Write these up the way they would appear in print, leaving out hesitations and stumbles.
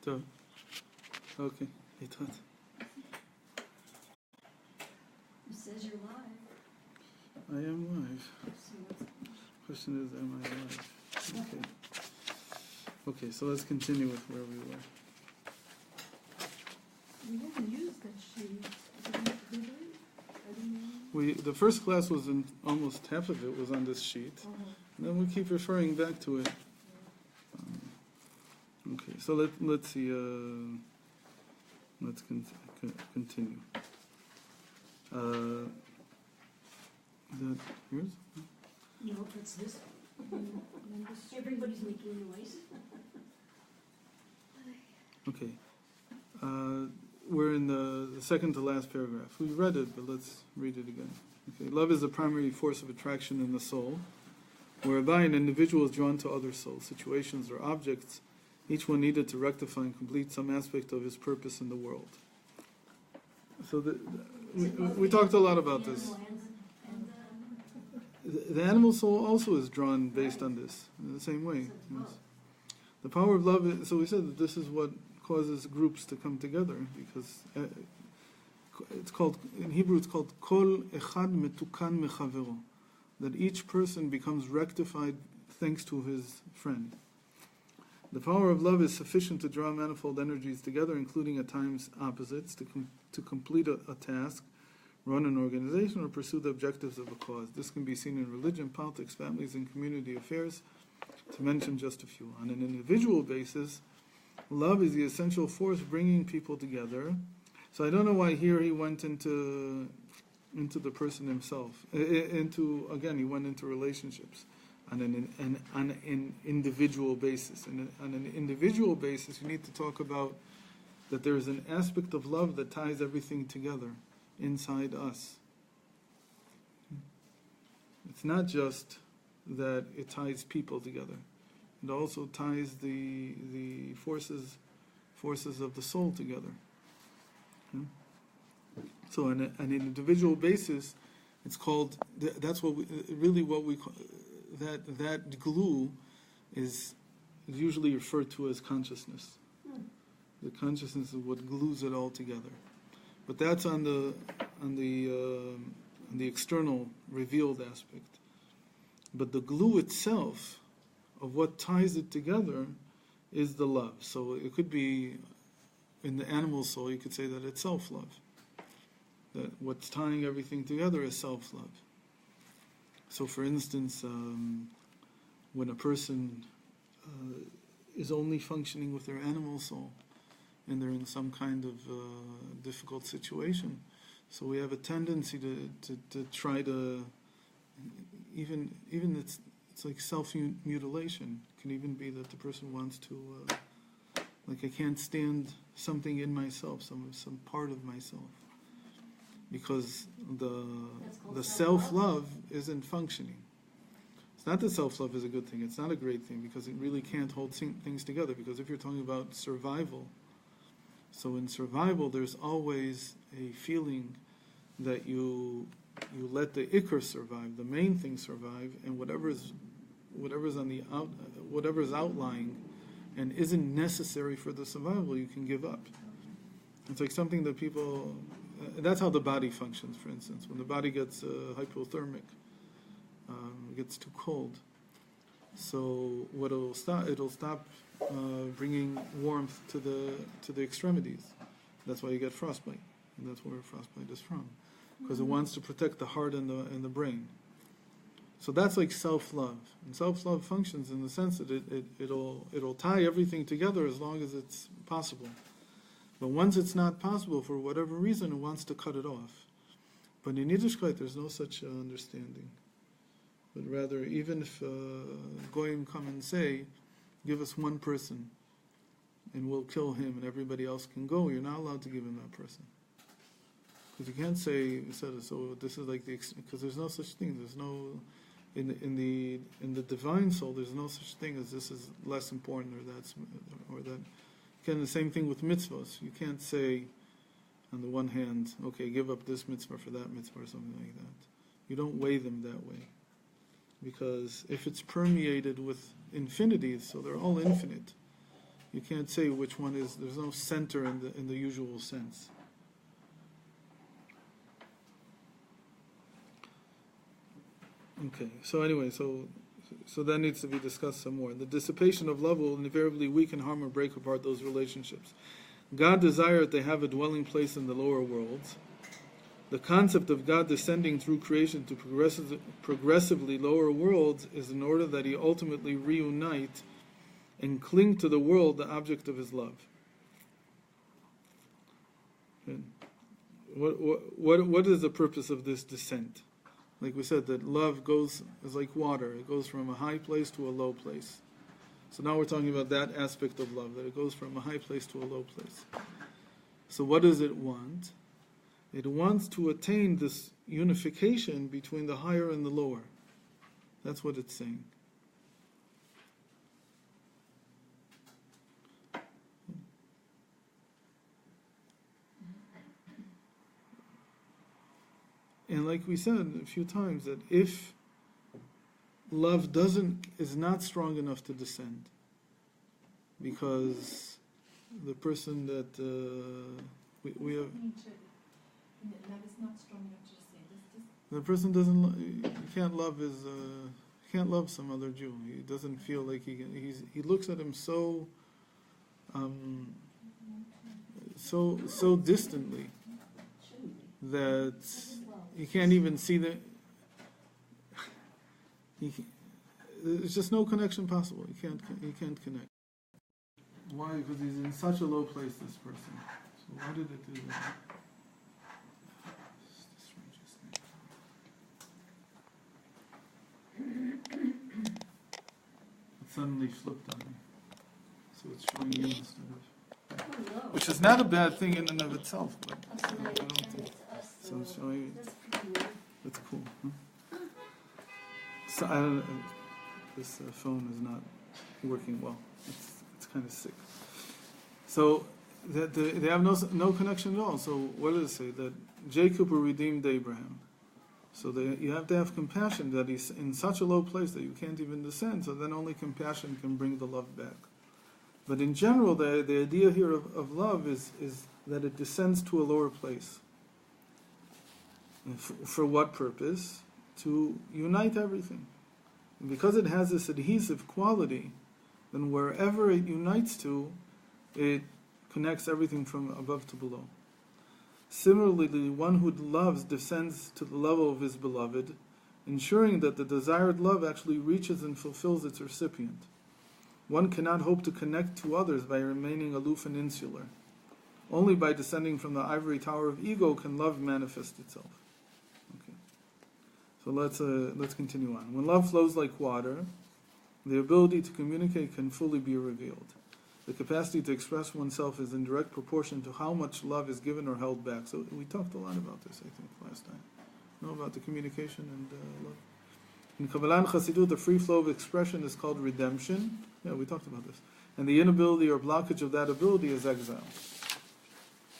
טוב. אוקיי, להתראות. It says you're live. I am live. So what's Question is, am I live? Okay. Okay, so let's continue with where we were. we haven't used that sheet. Did we? I didn't know. The first class was in, almost half of it was on this sheet. And then we keep referring back to it. Okay, so let's see. Let's continue. That yours? No, it's this. Everybody's making noise. Okay. We're in the second to last paragraph. We read it, but let's read it again. Okay. Love is the primary force of attraction in the soul, whereby an individual is drawn to other souls, situations, or objects, each one needed to rectify and complete some aspect of his purpose in the world. So we talked a lot about this. The animal soul also is drawn based on this, in the same way. Yes. The power of love, so we said that this is what causes groups to come together, because it's called, in Hebrew it's called Kol Echad Metukan Mechavero, that each person becomes rectified thanks to his friend. The power of love is sufficient to draw manifold energies together, including at times opposites, to complete a task, run an organization, or pursue the objectives of a cause. This can be seen in religion, politics, families, and community affairs, to mention just a few. On an individual basis, love is the essential force bringing people together. So I don't know why here he went into the person himself. He went into relationships on an individual basis. And on an individual basis, you need to talk about that there is an aspect of love that ties everything together inside us. It's not just that it ties people together. It also ties the forces of the soul together. So on an individual basis, it's called, that's what we call, that glue is usually referred to as consciousness. The consciousness is what glues it all together. But that's on the external revealed aspect. But the glue itself of what ties it together is the love. So it could be in the animal soul, you could say that it's self-love. That what's tying everything together is self-love. So for instance, when a person is only functioning with their animal soul, and they're in some kind of difficult situation, so we have a tendency to try to, even it's like self-mutilation. It can even be that the person wants to, like I can't stand something in myself, some part of myself, because the self-love isn't functioning. It's not that self-love is a good thing. It's not a great thing, because it really can't hold things together. Because if you're talking about survival, so in survival, there's always a feeling that you let the IKAR survive, the main thing survive, and whatever's outlying and isn't necessary for the survival, you can give up. It's like something that people, that's how the body functions, for instance. When the body gets hypothermic, gets too cold, so what it'll stop bringing warmth to the extremities. That's why you get frostbite, and that's where frostbite is from, because it wants to protect the heart and the brain. So that's like self-love, and self-love functions in the sense that it'll tie everything together as long as it's possible. But once it's not possible for whatever reason, it wants to cut it off. But in Yiddishkeit, there's no such understanding. But rather, even if Goyim come and say, give us one person, and we'll kill him, and everybody else can go, you're not allowed to give him that person. Because you can't say, so this is like because there's no such thing. There's no, in the divine soul, there's no such thing as this is less important or that. Again, the same thing with mitzvahs. You can't say, on the one hand, okay, give up this mitzvah for that mitzvah or something like that. You don't weigh them that way. Because if it's permeated with infinity, so they're all infinite, You can't say which one is. There's no center in the usual sense. Okay. So anyway, so that needs to be discussed some more. The dissipation of love will invariably weaken, harm, or break apart those relationships. God desired they have a dwelling place in the lower worlds. The concept of God descending through creation to progressively lower worlds is in order that He ultimately reunite and cling to the world, the object of His love. And what is the purpose of this descent? Like we said, that love is like water. It goes from a high place to a low place. So now we're talking about that aspect of love, that it goes from a high place to a low place. So what does it want? It wants to attain this unification between the higher and the lower. That's what it's saying. And like we said a few times, that if love is not strong enough to descend, because the person that we have, love is not strong enough to descend. the person can't love some other Jew. He doesn't feel like he looks at him so distantly that you can't even see there's just no connection possible. You can't connect. Why? Because he's in such a low place, this person. So why did it do that? It suddenly flipped on me. So it's showing you instead of... Which is not a bad thing in and of itself, but I don't think... So it's showing you... That's cool, huh? So I don't... This phone is not working well. It's kind of sick. So that they have no connection at all. So what does it say? That Jacob redeemed Abraham. So you have to have compassion that he's in such a low place that you can't even descend. So then only compassion can bring the love back. But in general, the idea here of love is that it descends to a lower place. And for what purpose? To unite everything. And because it has this adhesive quality, then wherever it unites to, it connects everything from above to below. Similarly, the one who loves descends to the level of his beloved, ensuring that the desired love actually reaches and fulfills its recipient. One cannot hope to connect to others by remaining aloof and insular. Only by descending from the ivory tower of ego can love manifest itself. Okay. So let's continue on. When love flows like water, the ability to communicate can fully be revealed. The capacity to express oneself is in direct proportion to how much love is given or held back. So we talked a lot about this, I think, last time. About the communication and love. In Kabbalah and Chassidut, the free flow of expression is called redemption. Yeah, we talked about this. And the inability or blockage of that ability is exile.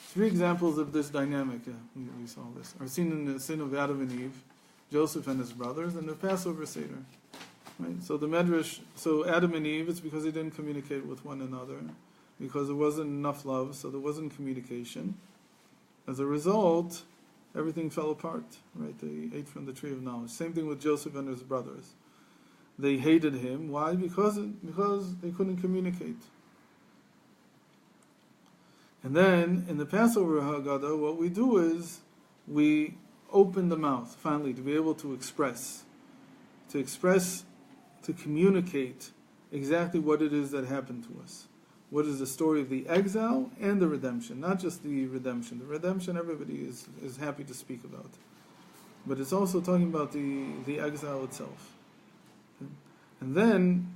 3 examples of this dynamic, we saw this, are seen in the sin of Adam and Eve, Joseph and his brothers, and the Passover Seder. Right? So the Medrash, Adam and Eve, it's because they didn't communicate with one another, because there wasn't enough love, so there wasn't communication. As a result, everything fell apart. Right? They ate from the tree of knowledge. Same thing with Joseph and his brothers. They hated him. Why? Because they couldn't communicate. And then in the Passover Haggadah, what we do is we open the mouth finally to be able to express, to communicate exactly what it is that happened to us. What is the story of the exile and the redemption? Not just the redemption. The redemption everybody is happy to speak about. But it's also talking about the exile itself. And then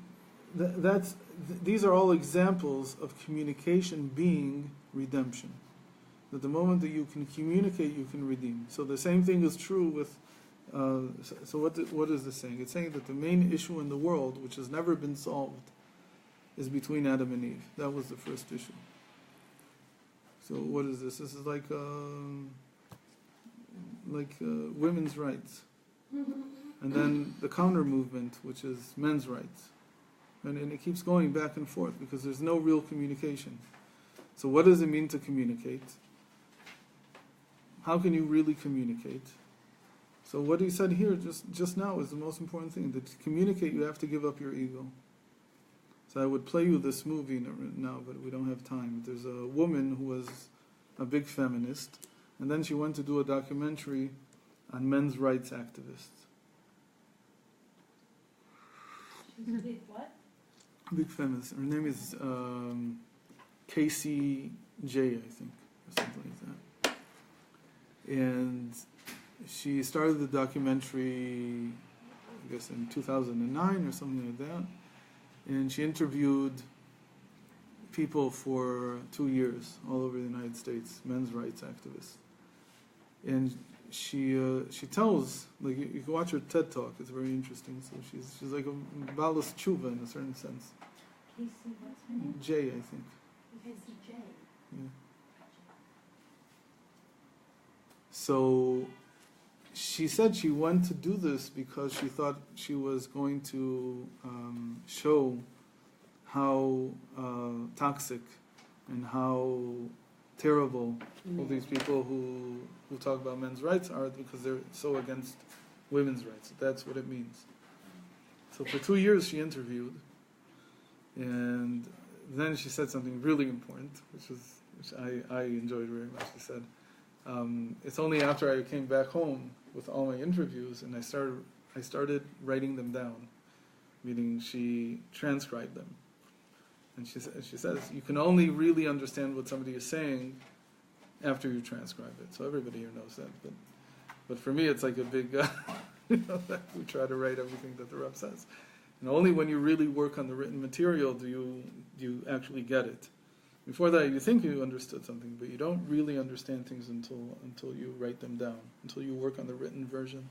these are all examples of communication being redemption. That the moment that you can communicate, you can redeem. So the same thing is true with... So what is this saying? It's saying that the main issue in the world, which has never been solved, is between Adam and Eve. That was the first issue. So what is this? This is like women's rights. And then the counter movement, which is men's rights. And it keeps going back and forth because there's no real communication. So what does it mean to communicate? How can you really communicate? So what he said here just now is the most important thing. That to communicate, you have to give up your ego. So I would play you this movie now, but we don't have time. There's a woman who was a big feminist, and then she went to do a documentary on men's rights activists. She's a big what? Big feminist. Her name is Casey J, I think, or something like that. And she started the documentary, I guess, in 2009 or something like that. And she interviewed people for 2 years all over the United States, men's rights activists. And she tells, like, you can watch her TED Talk, it's very interesting. So she's like a Balas Tshuva in a certain sense. Casey, what's her name? J, I think. Casey J. Yeah. So she said she went to do this because she thought she was going to show how toxic and how terrible all these people who talk about men's rights are, because they're so against women's rights. That's what it means. So for 2 years she interviewed, and then she said something really important, which I enjoyed very much. She said, it's only after I came back home with all my interviews and I started writing them down, meaning she transcribed them. And she says, you can only really understand what somebody is saying after you transcribe it. So everybody here knows that. But for me, it's like a big, we try to write everything that the Rebbe says. And only when you really work on the written material do you actually get it. Before that, you think you understood something, but you don't really understand things until you write them down, until you work on the written version.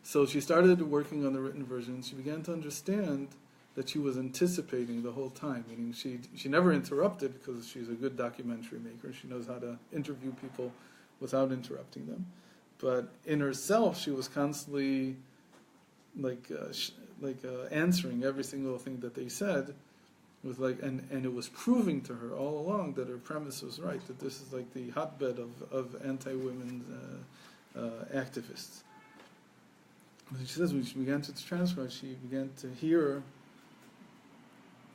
So she started working on the written version. She began to understand that she was anticipating the whole time, meaning she never interrupted because she's a good documentary maker. She knows how to interview people without interrupting them. But in herself, she was constantly answering every single thing that they said, with and it was proving to her all along that her premise was right, that this is like the hotbed of anti-women activists. And she says when she began to transcribe, she began to hear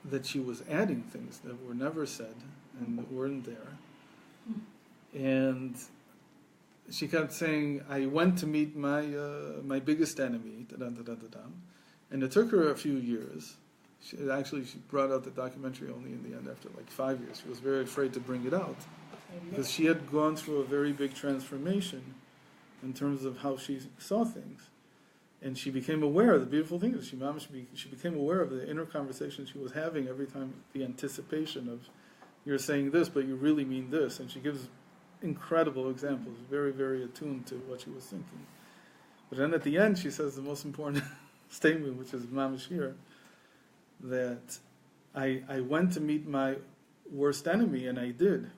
that she was adding things that were never said and that weren't there. And she kept saying, I went to meet my biggest enemy, and it took her a few years. She brought out the documentary only in the end after like 5 years. She was very afraid to bring it out because she had gone through a very big transformation in terms of how she saw things. And she became aware, the beautiful thing is she became aware of the inner conversation she was having every time, the anticipation of, you're saying this, but you really mean this. And she gives incredible examples, very, very attuned to what she was thinking. But then at the end, she says the most important statement, which is mamish here, that I went to meet my worst enemy, and I did.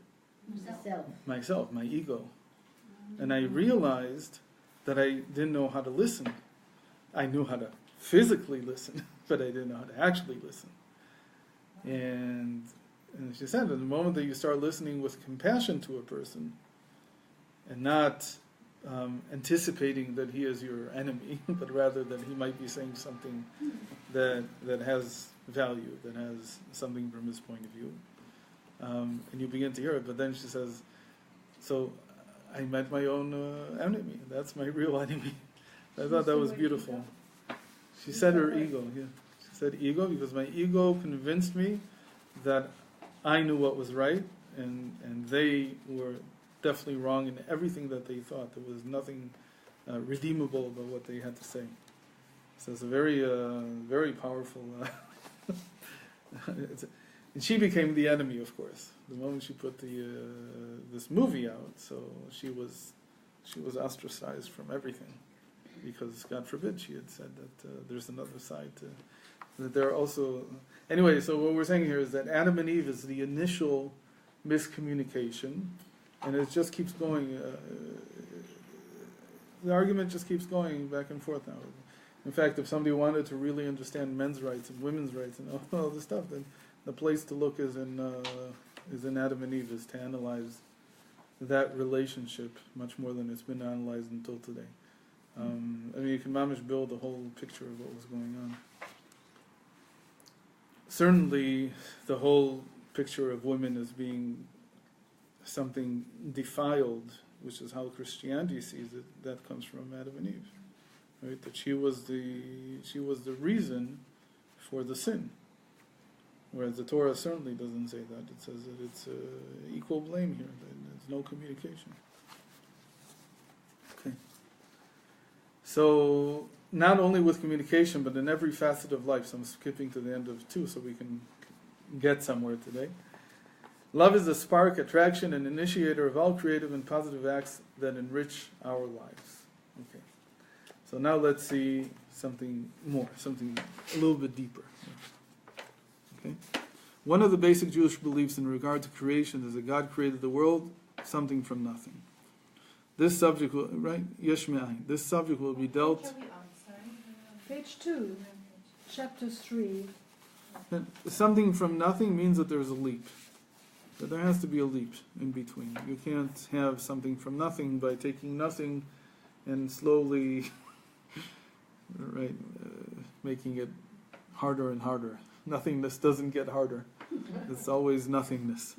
Myself, my ego. And I realized that I didn't know how to listen. I knew how to physically listen, but I didn't know how to actually listen. And she said, at the moment that you start listening with compassion to a person, and not anticipating that he is your enemy, but rather that he might be saying something that has value, that has something from his point of view, and you begin to hear it. But then she says, so I met my own enemy. That's my real enemy. I thought that was beautiful. She said her ego. Yeah, she said ego because my ego convinced me that I knew what was right, and they were definitely wrong in everything that they thought. There was nothing redeemable about what they had to say. So it's a very, very powerful. And she became the enemy, of course, the moment she put this movie out. So she was ostracized from everything, because God forbid she had said that there's another side to that. There are also anyway. So what we're saying here is that Adam and Eve is the initial miscommunication, and it just keeps going. The argument just keeps going back and forth now. In fact, if somebody wanted to really understand men's rights and women's rights and all this stuff, then the place to look is in Adam and Eve, is to analyze that relationship much more than it's been analyzed until today. I mean, you can mamish build a whole picture of what was going on. Certainly, the whole picture of women as being something defiled, which is how Christianity sees it, that comes from Adam and Eve, right? That she was the reason for the sin. Whereas the Torah certainly doesn't say that. It says that it's equal blame here. That there's no communication. Okay. So not only with communication, but in every facet of life. So I'm skipping to the end of 2 so we can get somewhere today. Love is the spark, attraction, and initiator of all creative and positive acts that enrich our lives. Okay. So now let's see something more, something a little bit deeper. Okay. One of the basic Jewish beliefs in regard to creation is that God created the world something from nothing. This subject will, right? Yesh me'ayin. This subject will be dealt. Page 2, chapter 3. Something from nothing means that there's a leap. That there has to be a leap in between. You can't have something from nothing by taking nothing and slowly, right, making it harder and harder. Nothingness doesn't get harder. It's always nothingness.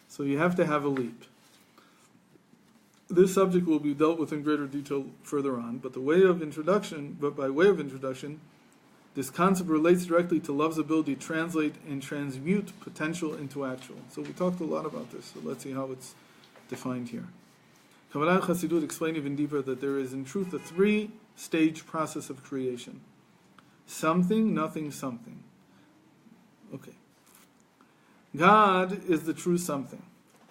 So you have to have a leap. This subject will be dealt with in greater detail further on, but by way of introduction, this concept relates directly to love's ability to translate and transmute potential into actual. So we talked a lot about this, so let's see how it's defined here. Kabbalah and Chassidut explain even deeper that there is in truth a 3-stage process of creation. Something, nothing, something. Okay. God is the true something,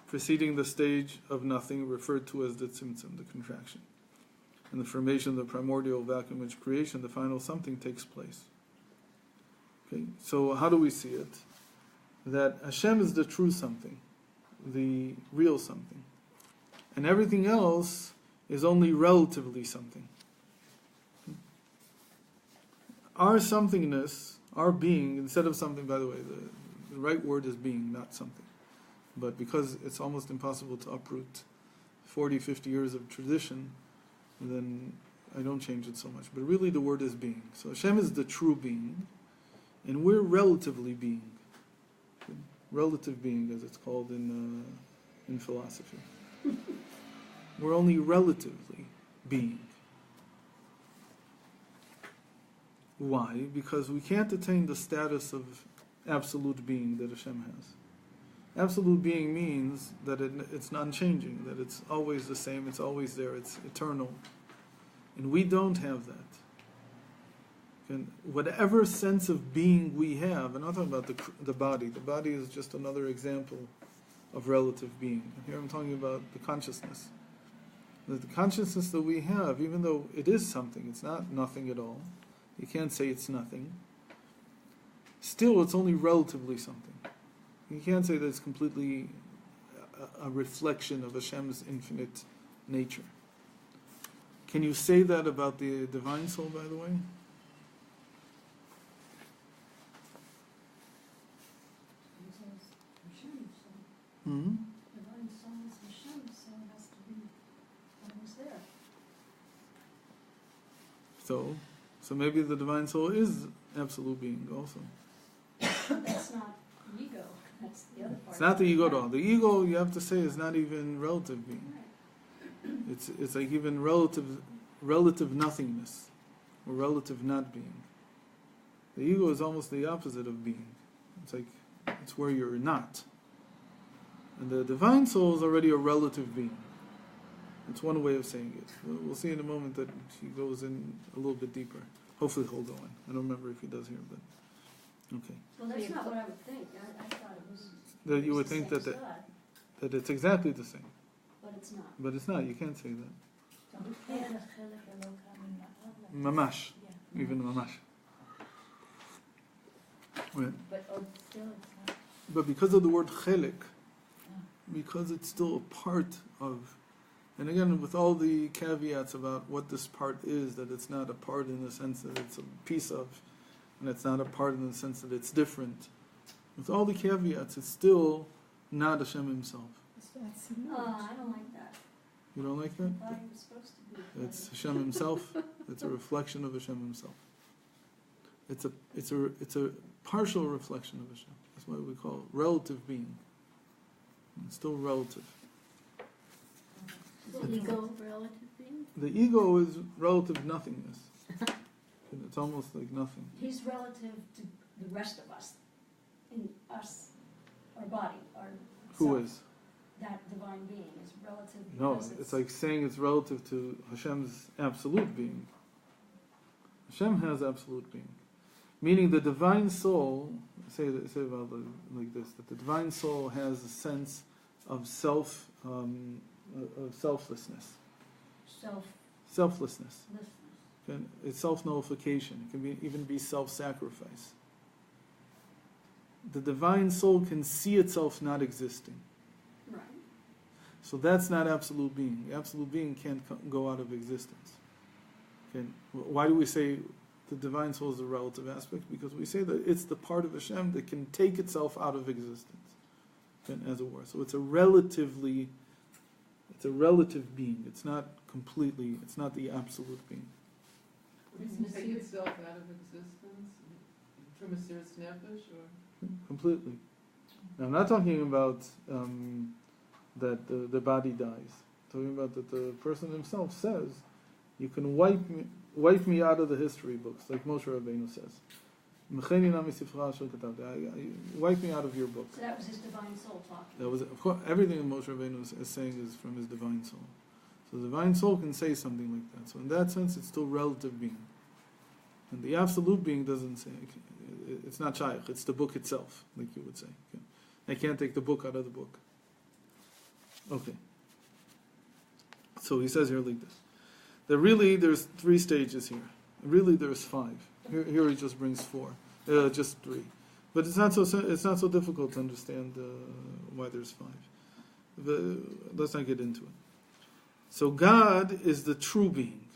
preceding the stage of nothing, referred to as the tzimtzum, the contraction. In the formation of the primordial vacuum which creation, the final something takes place. Okay, so how do we see it? That Hashem is the true something, the real something. And everything else is only relatively something. Our somethingness, our being, instead of something, by the way, the right word is being, not something. But because it's almost impossible to uproot 40, 50 years of tradition, then I don't change it so much. But really the word is being. So Hashem is the true being, and we're relatively being. Relative being, as it's called in philosophy. We're only relatively being. Why? Because we can't attain the status of absolute being that Hashem has. Absolute being means that it's unchanging, that it's always the same, it's always there, it's eternal. And we don't have that. And whatever sense of being we have, and I'm not talking about the body. The body is just another example of relative being. Here I'm talking about the consciousness. That the consciousness that we have, even though it is something, it's not nothing at all. You can't say it's nothing. Still, it's only relatively something. You can't say that it's completely a reflection of Hashem's infinite nature. Can you say that about the divine soul, by the way? Mm-hmm. Divine soul is Hashem, so it has to be almost there. So maybe the divine soul is absolute being also. That's not ego. That's the other part. It's not the ego at all. The ego, you have to say, is not even relative being. It's like even relative nothingness, or relative not being. The ego is almost the opposite of being. It's like, it's where you're not. And the divine soul is already a relative being. It's one way of saying it. We'll see in a moment that he goes in a little bit deeper. Hopefully he'll go in. I don't remember if he does here, but okay. Well, that's not what I would think. I thought it was... That you would think that it's exactly the same. But it's not. But it's not. You can't say that. Mamash. Even mamash. Right. But still it's not. But because of the word chelik, because it's still a part of And again, with all the caveats about what this part is, that it's not a part in the sense that it's a piece of, and it's not a part in the sense that it's different. With all the caveats, it's still not Hashem himself. That's I don't like that. You don't like that? I thought he was supposed to be. It's Hashem himself. It's a reflection of Hashem himself. It's a partial reflection of Hashem. That's why we call it relative being. It's still relative. the ego relative being? The ego is relative nothingness. It's almost like nothing. He's relative to the rest of us, in us, our body, our Who self. is? That divine being is relative. No, because it's like saying it's relative to Hashem's absolute being. Hashem has absolute being. Meaning the divine soul, say about it like this, that the divine soul has a sense of selflessness. Selflessness. It's self-nullification. It can even be self-sacrifice. The divine soul can see itself not existing. Right. So that's not absolute being. The absolute being can't go out of existence. Okay. Why do we say the divine soul is a relative aspect? Because we say that it's the part of Hashem that can take itself out of existence, as it were. So it's a relative being. It's not completely, it's not the absolute being. It can take itself out of existence from a serious nefesh, or Completely. Now, I'm not talking about that the body dies. I'm talking about that the person himself says, you can wipe me out of the history books, like Moshe Rabbeinu says. Wipe me out of your book. So that was his divine soul talking. That was, of course, everything that Moshe Rabbeinu is saying is from his divine soul. So the divine soul can say something like that. So in that sense, it's still relative being. And the absolute being doesn't say, it's not shaykh, it's the book itself, like you would say. Okay. I can't take the book out of the book. Okay. So he says here like this. That really there's 3 stages here. Really there's 5. Here he just brings 4. Just 3. But it's not so difficult to understand why there's 5. Let's not get into it. So God is the true being,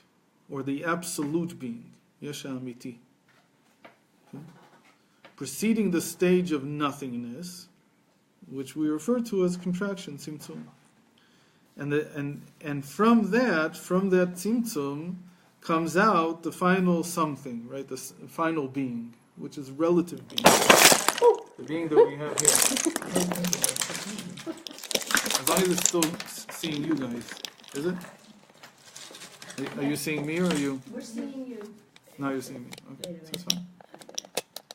or the absolute being, Yesha Amiti. Okay. Preceding the stage of nothingness, which we refer to as contraction, Tzimtzum. And from that Tzimtzum comes out the final something, right? The final being, which is relative being. The being that we have here. As long as it's still seeing you guys. Is it? Are you seeing me or are you? We're seeing you. No, you're seeing me. Okay, so that's fine.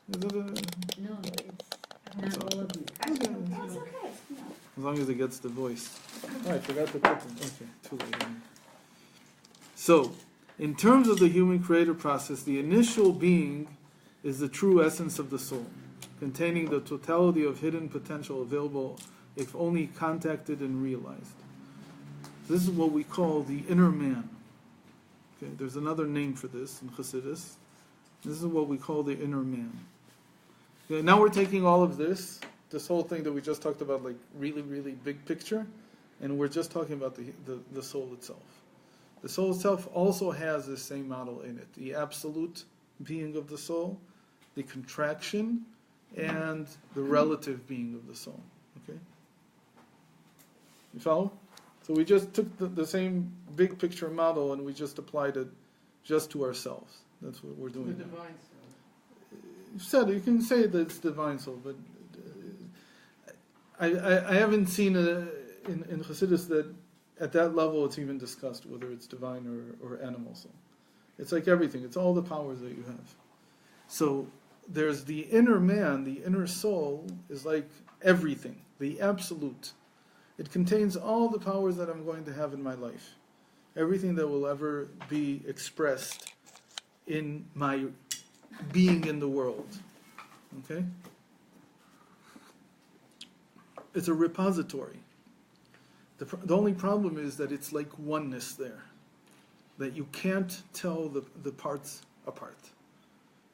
Is it No, it's not all of you. That's okay. No. as long as it gets the voice. Oh, I forgot to put them. Okay, too late. So, in terms of the human creator process, the initial being is the true essence of the soul, containing the totality of hidden potential available if only contacted and realized. This is what we call the inner man. Okay, there's another name for this in Chassidus. This is what we call the inner man. Okay, now we're taking all of this whole thing that we just talked about, like really, really big picture, and we're just talking about the soul itself. The soul itself also has the same model in it: the absolute being of the soul, the contraction, and the relative being of the soul. Okay, you follow? So we just took the same big picture model and we just applied it just to ourselves. That's what we're doing. The now. divine soul. You can say that it's divine soul, but I haven't seen in Chassidus that at that level it's even discussed whether it's divine or animal soul. It's like everything. It's all the powers that you have. So there's the inner man, the inner soul is like everything, the absolute. It contains all the powers that I'm going to have in my life. Everything that will ever be expressed in my being in the world. Okay? It's a repository. The only problem is that it's like oneness there. That you can't tell the parts apart.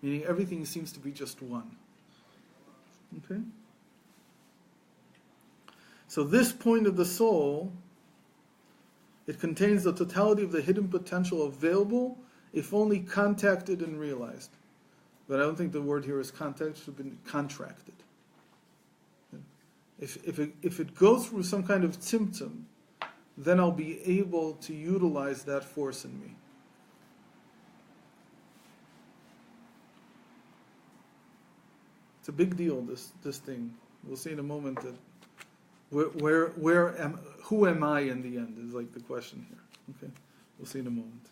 Meaning everything seems to be just one. Okay? So this point of the soul It contains the totality of the hidden potential available if only contacted and realized. But I don't think the word here is contact, it should have been contracted. If it goes through some kind of symptom, then I'll be able to utilize that force in me. It's a big deal, this thing. We'll see in a moment that who am I in the end is like the question here. Okay, we'll see in a moment.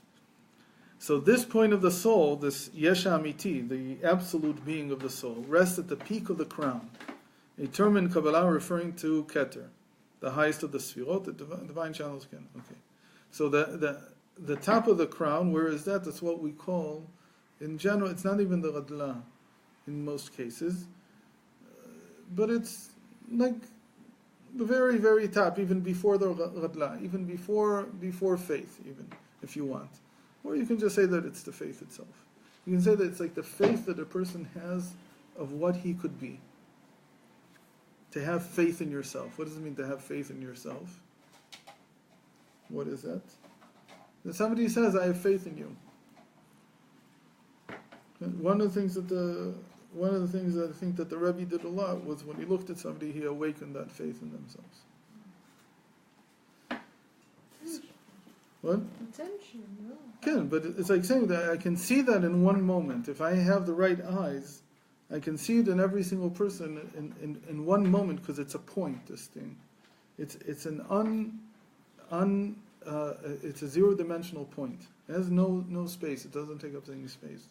So this point of the soul, this Yesh Amiti, the absolute being of the soul, rests at the peak of the crown. A term in Kabbalah referring to Keter, the highest of the Sfirot, the divine channels. Okay, so the top of the crown, where is that? That's what we call, in general, it's not even the Radla in most cases, but it's like the very, very top, even before the Radla, even before faith, even if you want. Or you can just say that it's the faith itself. You can say that it's like the faith that a person has of what he could be. To have faith in yourself. What does it mean to have faith in yourself? What is that? That somebody says, I have faith in you. And one of the things that I think that the Rebbe did a lot was when he looked at somebody, he awakened that faith in themselves. What? Attention, no. Can, but it's like saying that I can see that in one moment. If I have the right eyes, I can see it in every single person in one moment, because it's a point. This thing, it's an it's a zero-dimensional point. It has no space. It doesn't take up any space.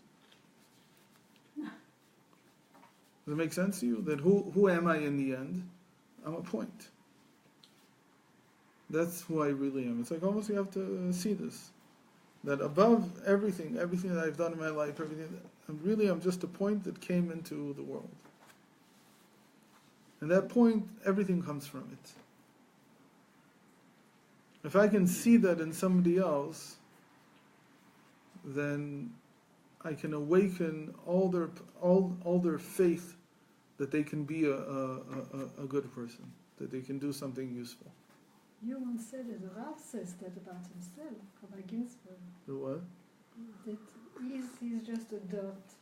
Does it make sense to you? That who am I in the end? I'm a point. That's who I really am. It's like almost you have to see this. That above everything that I've done in my life, I'm just a point that came into the world. And that point, everything comes from it. If I can see that in somebody else, then I can awaken all their faith that they can be a good person, that they can do something useful. You once said that the Rav says that about himself, Rabbi Ginsburg. The what? That he's just a dot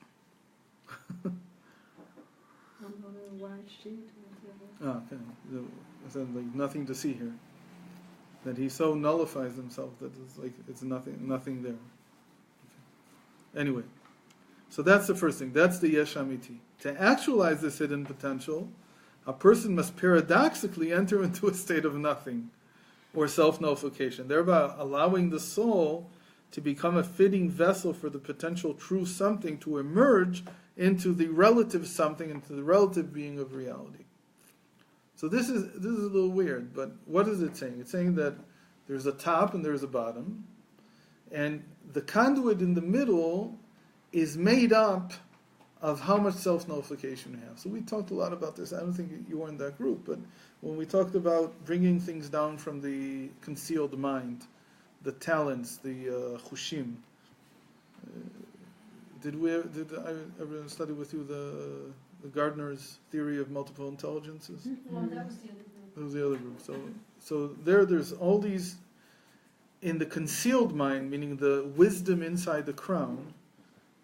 on a white sheet or whatever. Okay. Like nothing to see here. That he so nullifies himself that it's like it's nothing there. Okay. Anyway, so that's the first thing. That's the Yesh Amiti. To actualize this hidden potential, a person must paradoxically enter into a state of nothing, or self-nullification, thereby allowing the soul to become a fitting vessel for the potential true something to emerge into the relative something, into the relative being of reality. So this is a little weird, but what is it saying? It's saying that there's a top and there's a bottom, and the conduit in the middle is made up of how much self-nullification you have. So we talked a lot about this. I don't think you were in that group, but when we talked about bringing things down from the concealed mind, the talents, the chushim, did I ever study with you the Gardner's theory of multiple intelligences? Well, that was the other group. That was the other group. So there's all these, in the concealed mind, meaning the wisdom inside the crown,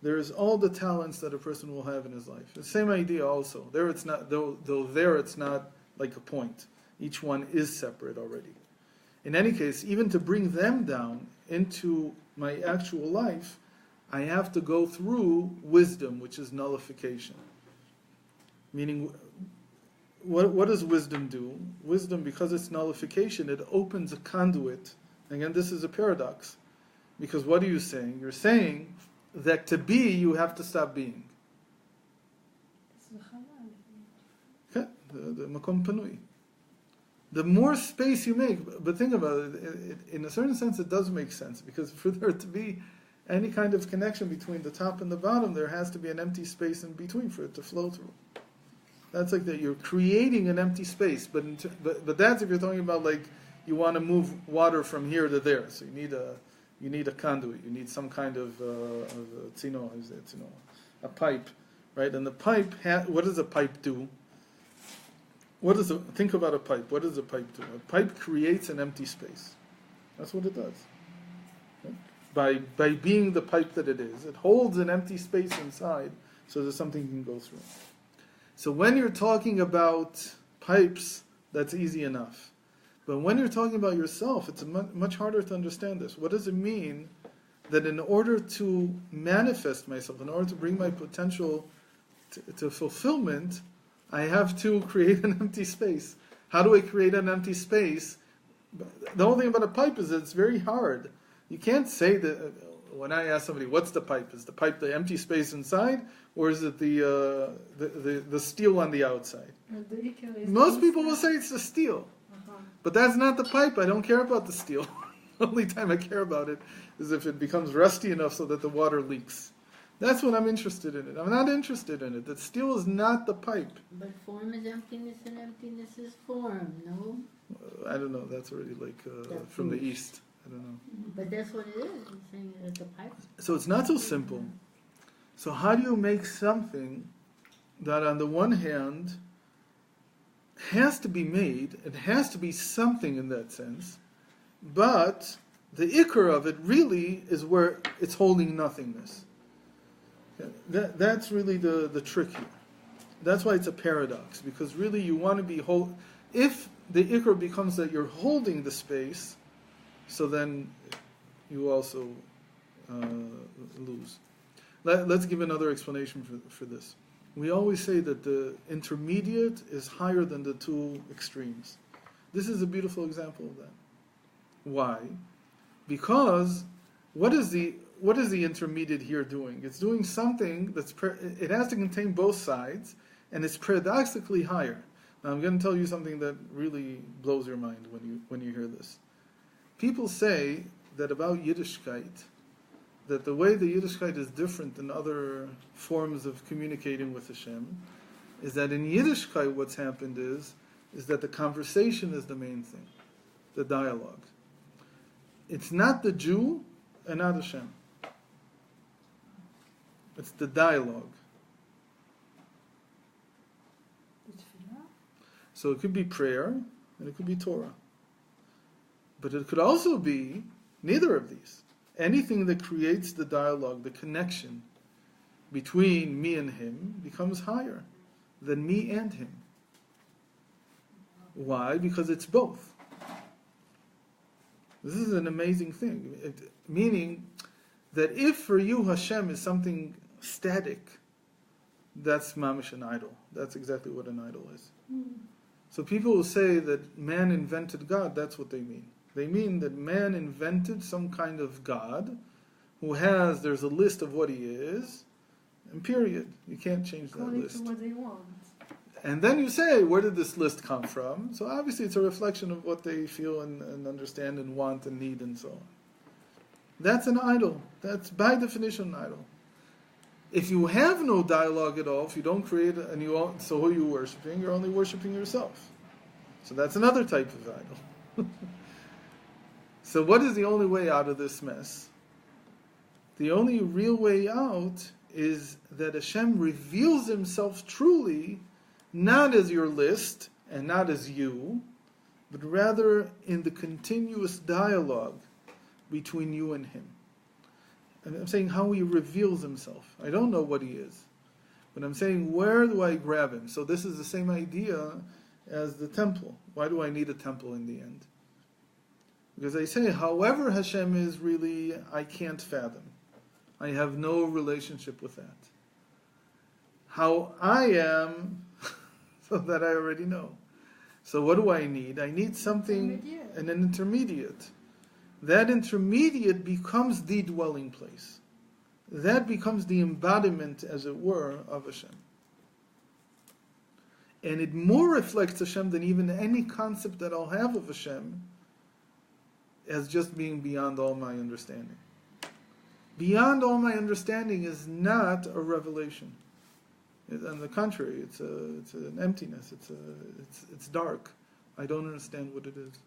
there is all the talents that a person will have in his life. The same idea also. There it's not, though there it's not like a point. Each one is separate already. In any case, even to bring them down into my actual life, I have to go through wisdom, which is nullification. Meaning, what does wisdom do? Wisdom, because it's nullification, it opens a conduit. Again, this is a paradox. Because what are you saying? You're saying that to be, you have to stop being. Okay, the makom panui. The more space you make, but think about it, in a certain sense it does make sense, because for there to be any kind of connection between the top and the bottom, there has to be an empty space in between for it to flow through. That's like that you're creating an empty space, but that's if you're talking about like you want to move water from here to there, so you need a conduit, you need some kind of tzino, a pipe, right? And the pipe, what does a pipe do? Think about a pipe. What does a pipe do? A pipe creates an empty space. That's what it does. Okay? By being the pipe that it is, it holds an empty space inside so that something can go through. So when you're talking about pipes, that's easy enough. But when you're talking about yourself, it's much harder to understand this. What does it mean that in order to manifest myself, in order to bring my potential to fulfillment, I have to create an empty space? How do I create an empty space? The whole thing about a pipe is that it's very hard. You can't say that, when I ask somebody, what's the pipe? Is the pipe the empty space inside, or is it the steel on the outside? The IKAR is Most people will say it's the steel. But that's not the pipe. I don't care about the steel. The only time I care about it is if it becomes rusty enough so that the water leaks. That's when I'm interested in it. I'm not interested in it. The steel is not the pipe. But form is emptiness and emptiness is form, no? I don't know. That's already like from the East. I don't know. But that's what it is. You're saying that the pipe. So it's not so simple. So how do you make something that on the one hand has to be made, it has to be something in that sense, but the IKAR of it really is where it's holding nothingness. That's really the trick here. That's why it's a paradox, because really you want to be if the IKAR becomes that you're holding the space, so then you also lose. Let's give another explanation for this. We always say that the intermediate is higher than the two extremes. This is a beautiful example of that. Why? Because what is the intermediate here doing? It's doing something it has to contain both sides, and it's paradoxically higher. Now I'm going to tell you something that really blows your mind when you hear this. People say that about Yiddishkeit, that the way the Yiddishkeit is different than other forms of communicating with Hashem, is that in Yiddishkeit what's happened is that the conversation is the main thing, the dialogue. It's not the Jew and not Hashem. It's the dialogue. So it could be prayer and it could be Torah. But it could also be neither of these. Anything that creates the dialogue, the connection between me and him becomes higher than me and him. Why? Because it's both. This is an amazing thing. Meaning that if for you Hashem is something static, that's mamish an idol. That's exactly what an idol is. So people who say that man invented God, that's what they mean. They mean that man invented some kind of God there's a list of what he is, and period. You can't change that list. According to what they want. And then you say, where did this list come from? So obviously it's a reflection of what they feel and understand and want and need and so on. That's an idol. That's by definition an idol. If you have no dialogue at all, if you don't create, so who are you worshiping? You're only worshiping yourself. So that's another type of idol. So what is the only way out of this mess? The only real way out is that Hashem reveals himself truly, not as your list and not as you, but rather in the continuous dialogue between you and him. And I'm saying how he reveals himself. I don't know what he is, but I'm saying, where do I grab him? So this is the same idea as the temple. Why do I need a temple in the end? Because I say, however Hashem is really, I can't fathom. I have no relationship with that. How I am, so that I already know. So what do I need? I need something, an intermediate. That intermediate becomes the dwelling place. That becomes the embodiment, as it were, of Hashem. And it more reflects Hashem than even any concept that I'll have of Hashem, as just being beyond all my understanding. Beyond all my understanding is not a revelation. On the contrary, it's an emptiness. It's dark. I don't understand what it is.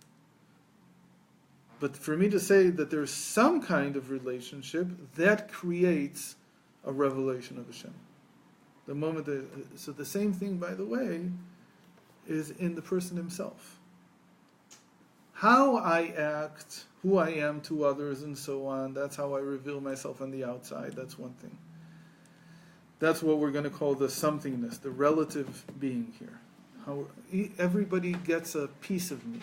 But for me to say that there's some kind of relationship, that creates a revelation of Hashem. The moment so the same thing, by the way, is in the person himself. how I act, who I am to others, and so on. That's how I reveal myself on the outside. That's one thing. That's what we're going to call the somethingness, the relative being here. How everybody gets a piece of me.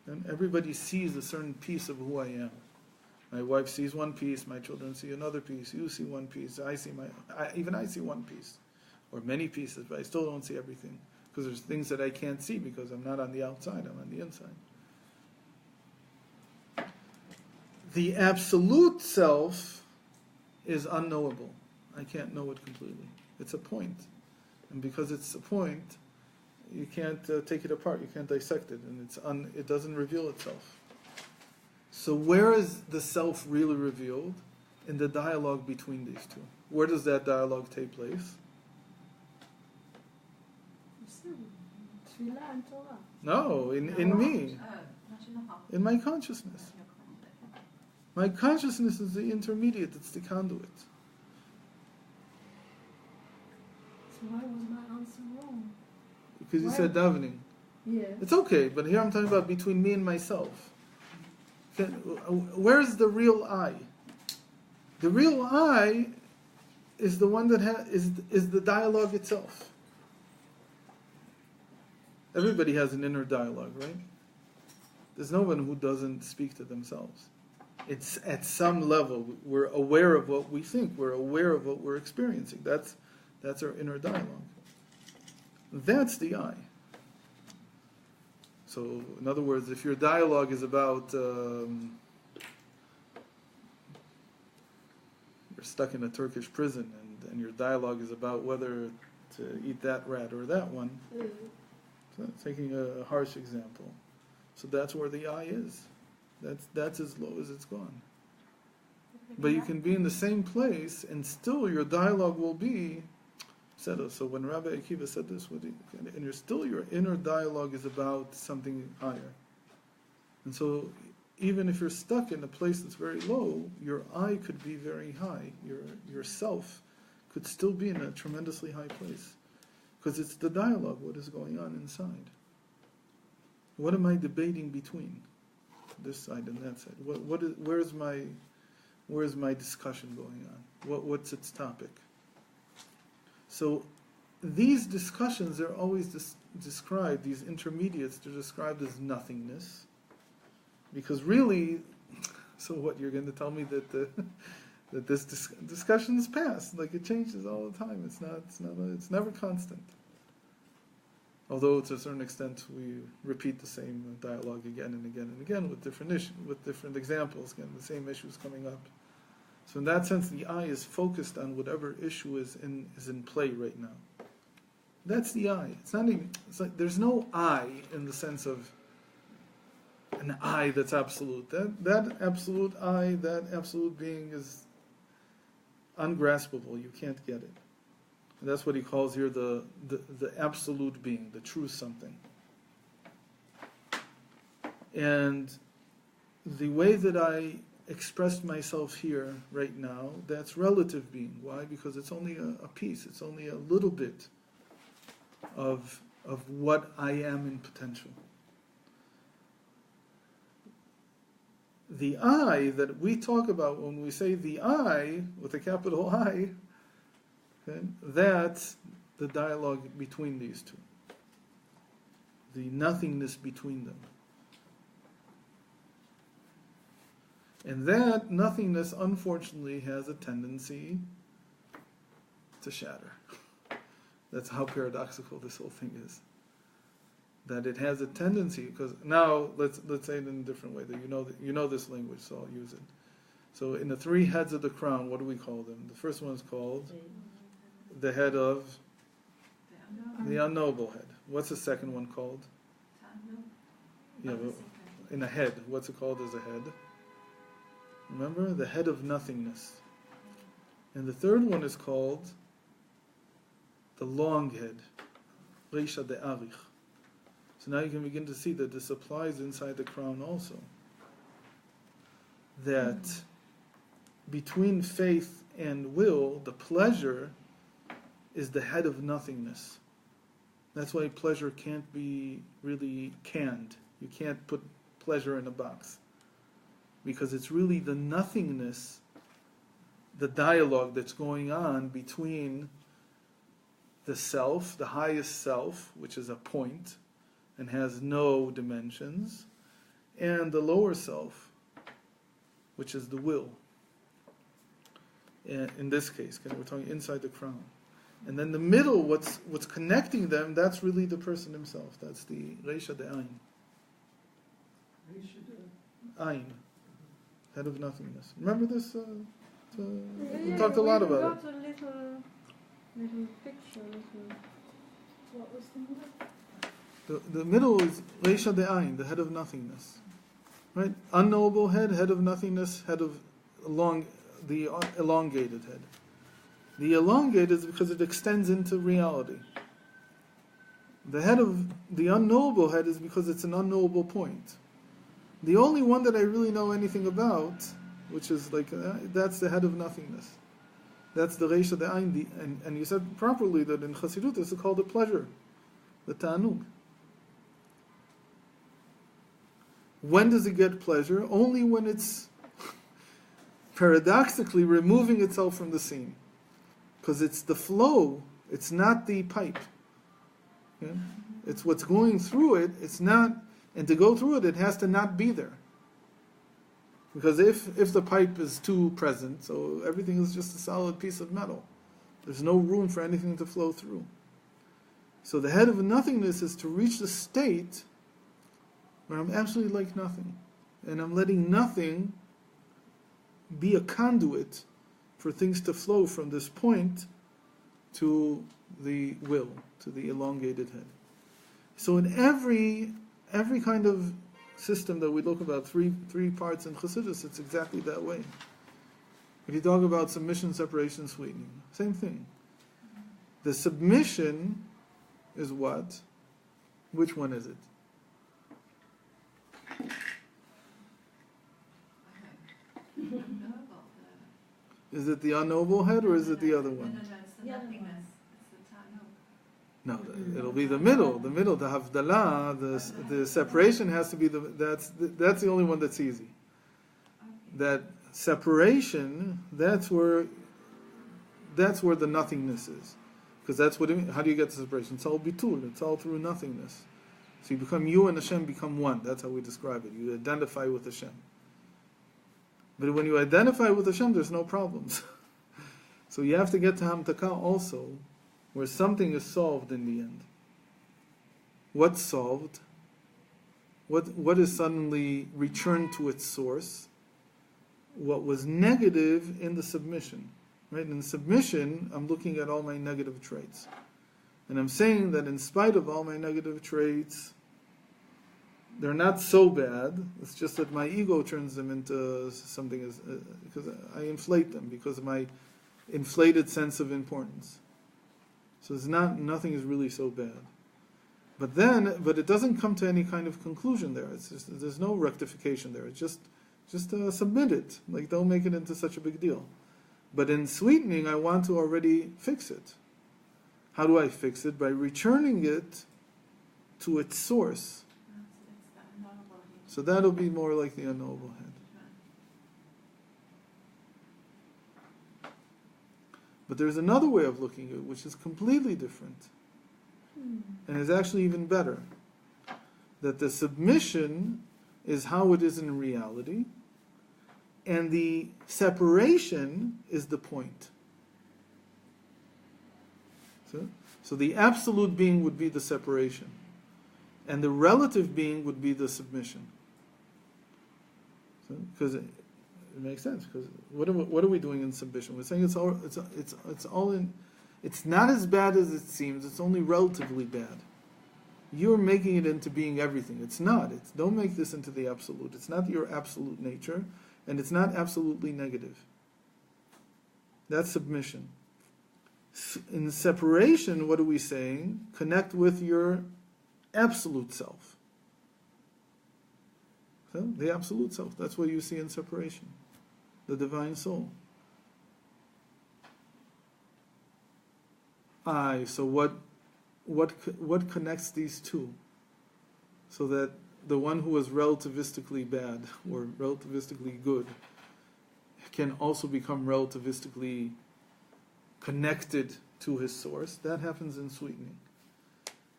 And everybody sees a certain piece of who I am. My wife sees one piece, my children see another piece, you see one piece, I see one piece. Or many pieces, but I still don't see everything. Because there's things that I can't see because I'm not on the outside, I'm on the inside. The absolute self is unknowable. I can't know it completely. It's a point. And because it's a point, you can't take it apart, you can't dissect it, and it doesn't reveal itself. So where is the self really revealed? In the dialogue between these two. Where does that dialogue take place? Tefillah and Torah. No, in me. In my consciousness. My consciousness is the intermediate, it's the conduit. So why was my answer wrong? Because you said davening. Yeah. It's okay, but here I'm talking about between me and myself. Where's the real I? The real I is the one that is the dialogue itself. Everybody has an inner dialogue, right? There's no one who doesn't speak to themselves. It's at some level, we're aware of what we think, we're aware of what we're experiencing. That's our inner dialogue. That's the I. So, in other words, if your dialogue is about you're stuck in a Turkish prison, and your dialogue is about whether to eat that rat or that one, so taking a harsh example. So that's where the I is. That's as low as it's gone. But you can be in the same place, and still your dialogue will be. So when Rabbi Akiva said this, your inner dialogue is about something higher. And so even if you're stuck in a place that's very low, your I could be very high. Your self could still be in a tremendously high place. Because it's the dialogue, what is going on inside. What am I debating between this side and that side? Where's my discussion going on? What's its topic? So these discussions are always described, these intermediates, they're described as nothingness. Because really, so what, you're going to tell me that that this discussion is past, like it changes all the time. It's never constant. Although to a certain extent we repeat the same dialogue again and again and again with different examples, again the same issues coming up. So in that sense, the I is focused on whatever issue is in play right now. That's the I. It's like there's no I in the sense of an I that's absolute. That absolute I, that absolute being is ungraspable. You can't get it. And that's what he calls here the absolute being, the true something. And the way that I expressed myself here right now, that's relative being. Why? Because it's only a piece, it's only a little bit of what I am in potential. The I that we talk about when we say the I, with a capital I, okay, that's the dialogue between these two. The nothingness between them. And that nothingness, unfortunately, has a tendency to shatter. That's how paradoxical this whole thing is. That it has a tendency, because now let's say it in a different way. That you know this language, so I'll use it. So in the three heads of the crown, what do we call them? The first one is called the head of the unknowable head. What's the second one called? Yeah, in a head. What's it called as a head? Remember? The head of nothingness. And the third one is called the long head. Reisha de Arich. So now you can begin to see that this applies inside the crown also. That between faith and will, the pleasure is the head of nothingness. That's why pleasure can't be really canned. You can't put pleasure in a box. Because it's really the nothingness, the dialogue that's going on between the self, the highest self, which is a point and has no dimensions, and the lower self, which is the will. In this case, we're talking inside the crown. And then the middle, what's connecting them, that's really the person himself. That's the Reisha de Ain. Ain, head of nothingness. Remember this? We talked a lot about it. Got a little picture. What was the middle? The middle is Reisha de Ain, the head of nothingness. Right? Unknowable head, head of nothingness, head of the elongated head. The elongated is because it extends into reality. The head of the unknowable head is because it's an unknowable point. The only one that I really know anything about, which is like, that's the head of nothingness. That's the Reisha de Ain. And you said properly that in Chassidut this is called the pleasure, the ta'anug. When does it get pleasure? Only when it's paradoxically removing itself from the scene. Because it's the flow, it's not the pipe. Yeah? It's what's going through it, it's not, and to go through it, it has to not be there. Because if the pipe is too present, so everything is just a solid piece of metal. There's no room for anything to flow through. So the head of nothingness is to reach the state where I'm absolutely like nothing. And I'm letting nothing be a conduit for things to flow from this point to the will, to the elongated head. So in every kind of system that we look about, three parts in Chassidus, it's exactly that way. If you talk about submission, separation, sweetening, same thing. The submission is what? Which one is it? Is it the unknowable head or is it the other one? No, it's the nothingness. It's the ta'anug. No, it'll be the middle. The middle, the havdalah, the separation has to be that's the only one that's easy. That separation, that's where the nothingness is, because that's what. How do you get the separation? It's all bitul. It's all through nothingness. So you become, you and Hashem become one. That's how we describe it. You identify with Hashem. But when you identify with Hashem, there's no problems. So you have to get to Hamtaka also, where something is solved in the end. What's solved? What is suddenly returned to its source? What was negative in the submission. Right? In submission, I'm looking at all my negative traits. And I'm saying that in spite of all my negative traits, they're not so bad. It's just that my ego turns them into something, because I inflate them, because of my inflated sense of importance. So it's nothing is really so bad. But it doesn't come to any kind of conclusion there. It's just, there's no rectification there. It's just submit it. Like, don't make it into such a big deal. But in sweetening, I want to already fix it. How do I fix it? By returning it to its source. It's the unknowable head. So that'll be more like the unknowable head. But there's another way of looking at it, which is completely different. And is actually even better. That the submission is how it is in reality, and the separation is the point. So the absolute being would be the separation, and the relative being would be the submission. Because it makes sense. Because what are we doing in submission? We're saying it's all in. It's not as bad as it seems. It's only relatively bad. You're making it into being everything. It's not. Don't make this into the absolute. It's not your absolute nature, and it's not absolutely negative. That's submission. In separation, what are we saying? Connect with your absolute self. So, the absolute self. That's what you see in separation. The divine soul. So what connects these two? So that the one who is relativistically bad or relativistically good can also become relativistically connected to his source. That happens in sweetening.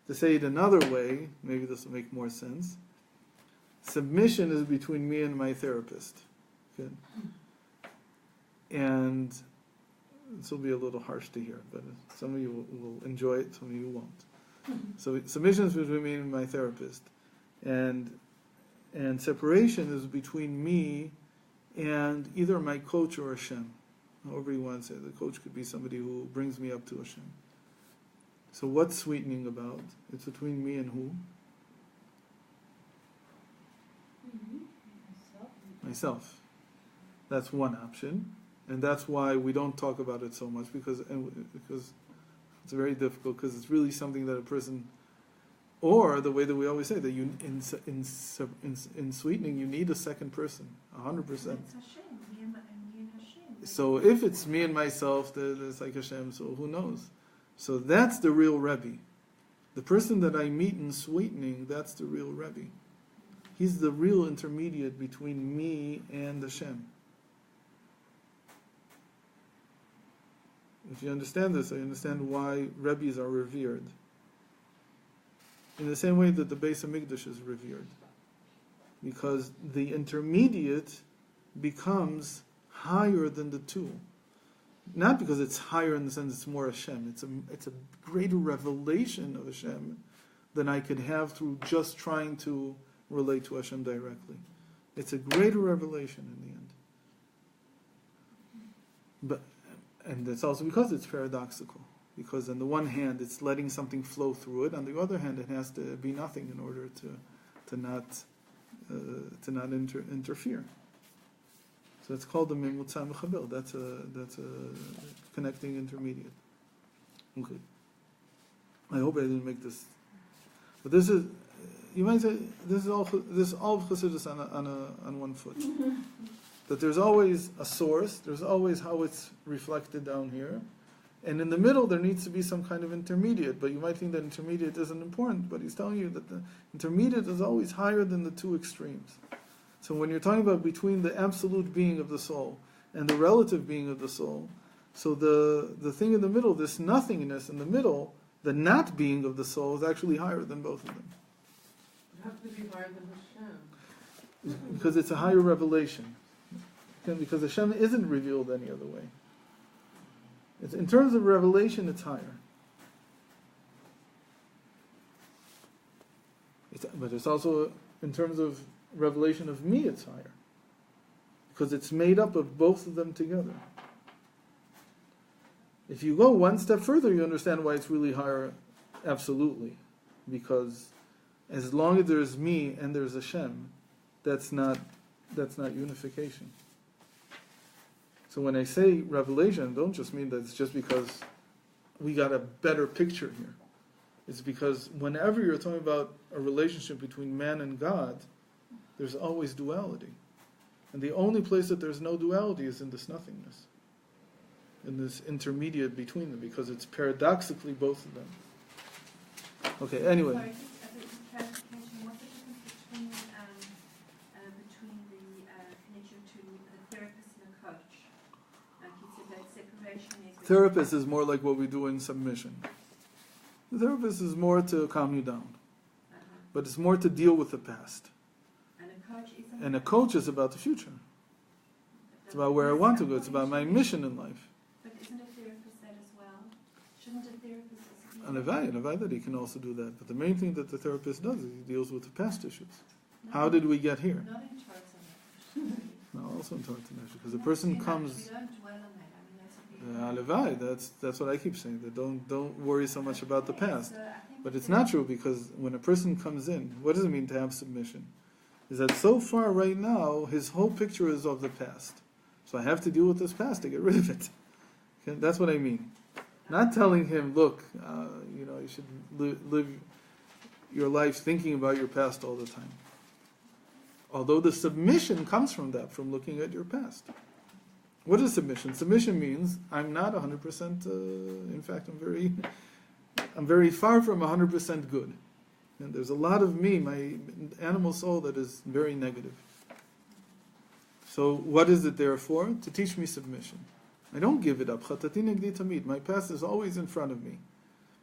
To say it another way, maybe this will make more sense. Submission is between me and my therapist. Okay? And this will be a little harsh to hear, but some of you will enjoy it, some of you won't. So submission is between me and my therapist. And separation is between me and either my coach or Hashem. However you want to say it. The coach could be somebody who brings me up to Hashem. So what's sweetening about? It's between me and who? Myself. That's one option. And that's why we don't talk about it so much, because it's very difficult, because it's really something that a person, or the way that we always say, that you in sweetening you need a second person, 100%. It's Hashem, me and Hashem. So if it's me and myself, it's like Hashem, so who knows? So that's the real Rebbe. The person that I meet in sweetening, that's the real Rebbe. He's the real intermediate between me and Hashem. If you understand this, you understand why Rebbes are revered. In the same way that the Beis HaMikdash is revered. Because the intermediate becomes higher than the two. Not because it's higher in the sense it's more Hashem. It's a greater revelation of Hashem than I could have through just trying to relate to Hashem directly. It's a greater revelation in the end. And it's also because it's paradoxical. Because on the one hand, it's letting something flow through it. On the other hand, it has to be nothing in order to not interfere. So it's called the Memutza Mechaber. That's a connecting intermediate. Okay. I hope I didn't make this. But this is, you might say, this is all of Chassidus on one foot. That there's always a source, there's always how it's reflected down here, and in the middle there needs to be some kind of intermediate, but you might think that intermediate isn't important, but he's telling you that the intermediate is always higher than the two extremes. So when you're talking about between the absolute being of the soul and the relative being of the soul, so the thing in the middle, this nothingness in the middle, the not being of the soul is actually higher than both of them. It has to be higher than Hashem. Because it's a higher revelation. Because Hashem isn't revealed any other way. In terms of revelation, it's higher. But it's also, in terms of revelation of me, it's higher. Because it's made up of both of them together. If you go one step further, you understand why it's really higher, absolutely. Because as long as there's me and there's Hashem, that's not unification. So when I say revelation, I don't just mean that it's just because we got a better picture here. It's because whenever you're talking about a relationship between man and God, there's always duality. And the only place that there's no duality is in this nothingness. In this intermediate between them, because it's paradoxically both of them. Okay, anyway. Sorry, just as a clarification, what's the difference between the connection to the therapist and the coach? Like you said, that separation is... Therapist is more like what we do in submission. The therapist is more to calm you down. But it's more to deal with the past. And a coach is about the future. It's about where I want to go. It's about my mission in life. But isn't a therapist that as well? Shouldn't a therapist... An Avaya, he can also do that. But the main thing that the therapist does is he deals with the past issues. How did we get here? Not in Torah. No, also in Torah, because the person comes... We don't dwell on that. Alavai, that's what I keep saying. That don't worry so much about the past. But it's not true, because when a person comes in, what does it mean to have submission? Is that so far right now, his whole picture is of the past. So I have to deal with this past to get rid of it. Okay? That's what I mean. Not telling him, look, you should live your life thinking about your past all the time. Although the submission comes from that, from looking at your past. What is submission? Submission means I'm not 100%, in fact, I'm very far from 100% good. And there's a lot of me, my animal soul, that is very negative. So what is it there for? To teach me submission. I don't give it up. Chatati negdi tamid. My past is always in front of me.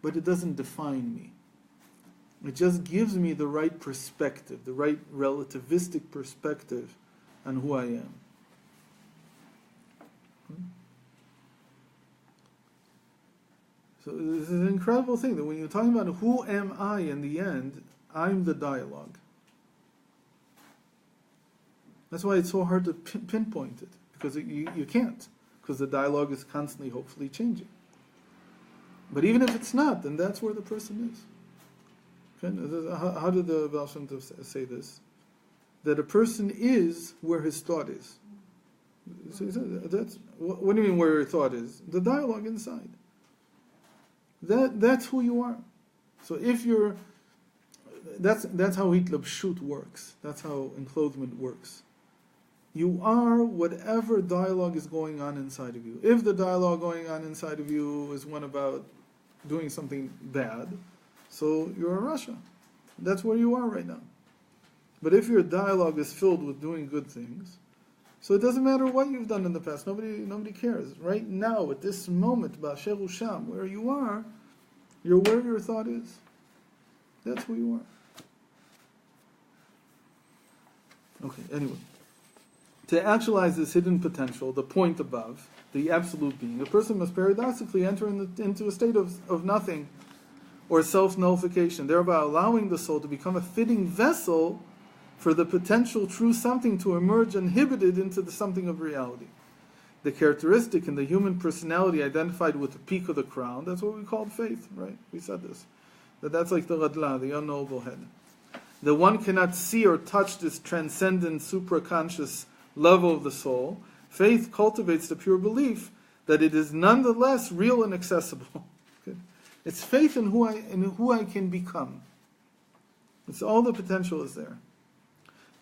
But it doesn't define me. It just gives me the right perspective, the right relativistic perspective on who I am. So this is an incredible thing, that when you're talking about who am I in the end, I'm the dialogue. That's why it's so hard to pinpoint it, because you can't, because the dialogue is constantly, hopefully, changing. But even if it's not, then that's where the person is. Okay? How did the Baal Shem Tov say this? That a person is where his thought is. So he said, what do you mean where your thought is? The dialogue inside. That's who you are. So if you're, that's how hitlabshut works. That's how enclothement works. You are whatever dialogue is going on inside of you. If the dialogue going on inside of you is one about doing something bad, so you're in Russia. That's where you are right now. But if your dialogue is filled with doing good things, so it doesn't matter what you've done in the past. Nobody cares. Right now, at this moment, Ba'asher Sham, where you are, you're where your thought is. That's who you are. Okay, anyway. To actualize this hidden potential, the point above, the absolute being, a person must paradoxically enter into a state of nothing or self-nullification, thereby allowing the soul to become a fitting vessel for the potential true something to emerge inhibited into the something of reality. The characteristic in the human personality identified with the peak of the crown, that's what we called faith, right? We said this. That's like the Radla, the unknowable head. That one cannot see or touch this transcendent, supraconscious level of the soul. Faith cultivates the pure belief that it is nonetheless real and accessible. Okay? It's faith in who I can become. It's all the potential is there.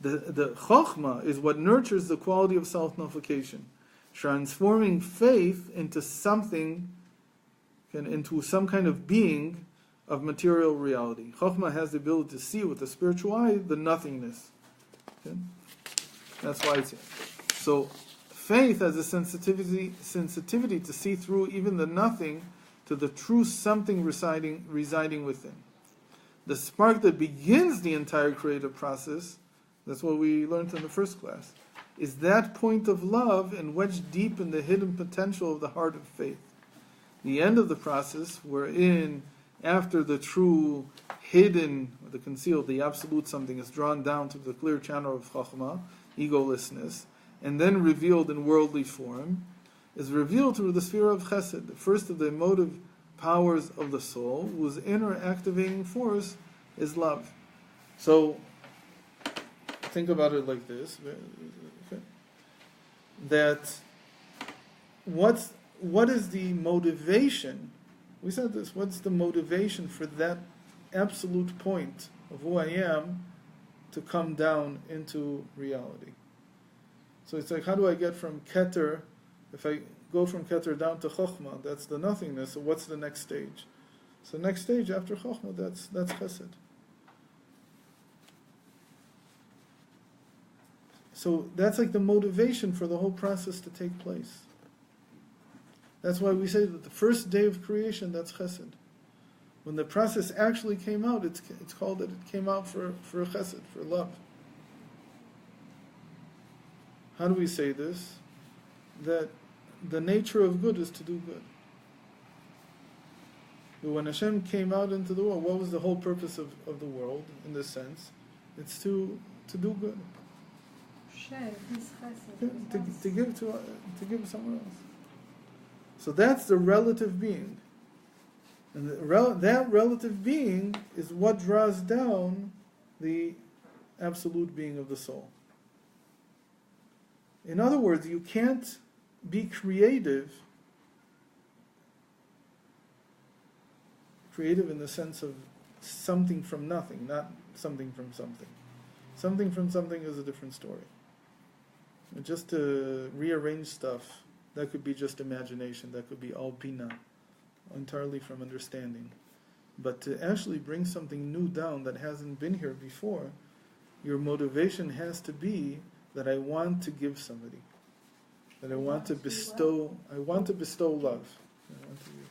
The chokhmah is what nurtures the quality of self-nullification, transforming faith into something, into some kind of being of material reality. Chokhmah has the ability to see with the spiritual eye the nothingness. Okay? That's why it's so. Faith has a sensitivity to see through even the nothing to the true something residing within. The spark that begins the entire creative process, that's what we learned in the first class, is that point of love and wedged deep in the hidden potential of the heart of faith. The end of the process, wherein after the true hidden, the concealed, the absolute something is drawn down to the clear channel of Chokhmah, egolessness, and then revealed in worldly form, is revealed through the sphere of Chesed, the first of the emotive powers of the soul, whose inner activating force is love. So, think about it like this, that what is the motivation? We said this, what's the motivation for that absolute point of who I am to come down into reality? So it's like, how do I get from Keter, if I go from Keter down to Chokhmah, that's the nothingness, so what's the next stage? So next stage after Chokhmah, that's Chesed. So that's like the motivation for the whole process to take place. That's why we say that the first day of creation, that's Chesed. When the process actually came out, it's called that it came out for Chesed, for love. How do we say this? That the nature of good is to do good. But when Hashem came out into the world, what was the whole purpose of the world, in this sense? It's to do good. Share his chesed. To give somewhere else. So that's the relative being. And that relative being is what draws down the absolute being of the soul. In other words, you can't be creative in the sense of something from nothing, not something from something. Something from something is a different story. And just to rearrange stuff, that could be just imagination, that could be all bina, entirely from understanding. But to actually bring something new down that hasn't been here before, your motivation has to be that I want to give somebody. That I want to bestow love. I want to give.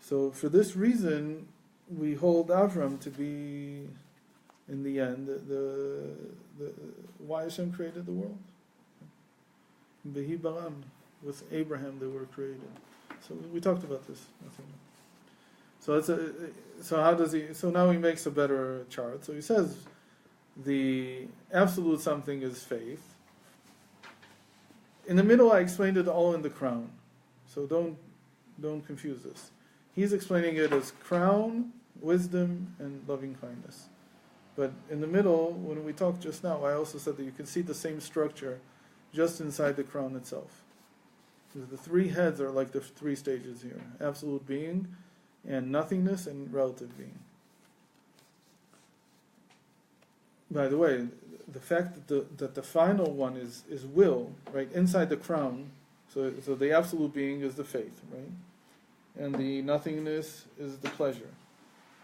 So for this reason, we hold Avram to be, in the end, the why Hashem created the world. Behi baram, with Abraham they were created. So we talked about this. So how does he? So now he makes a better chart. So he says the absolute something is faith. In the middle, I explained it all in the crown. So don't confuse this. He's explaining it as crown, wisdom, and loving kindness. But in the middle, when we talked just now, I also said that you can see the same structure just inside the crown itself. The three heads are like the three stages here: absolute being, and nothingness, and relative being. By the way, the fact that the final one is will, right, inside the crown, so the absolute being is the faith, right? And the nothingness is the pleasure.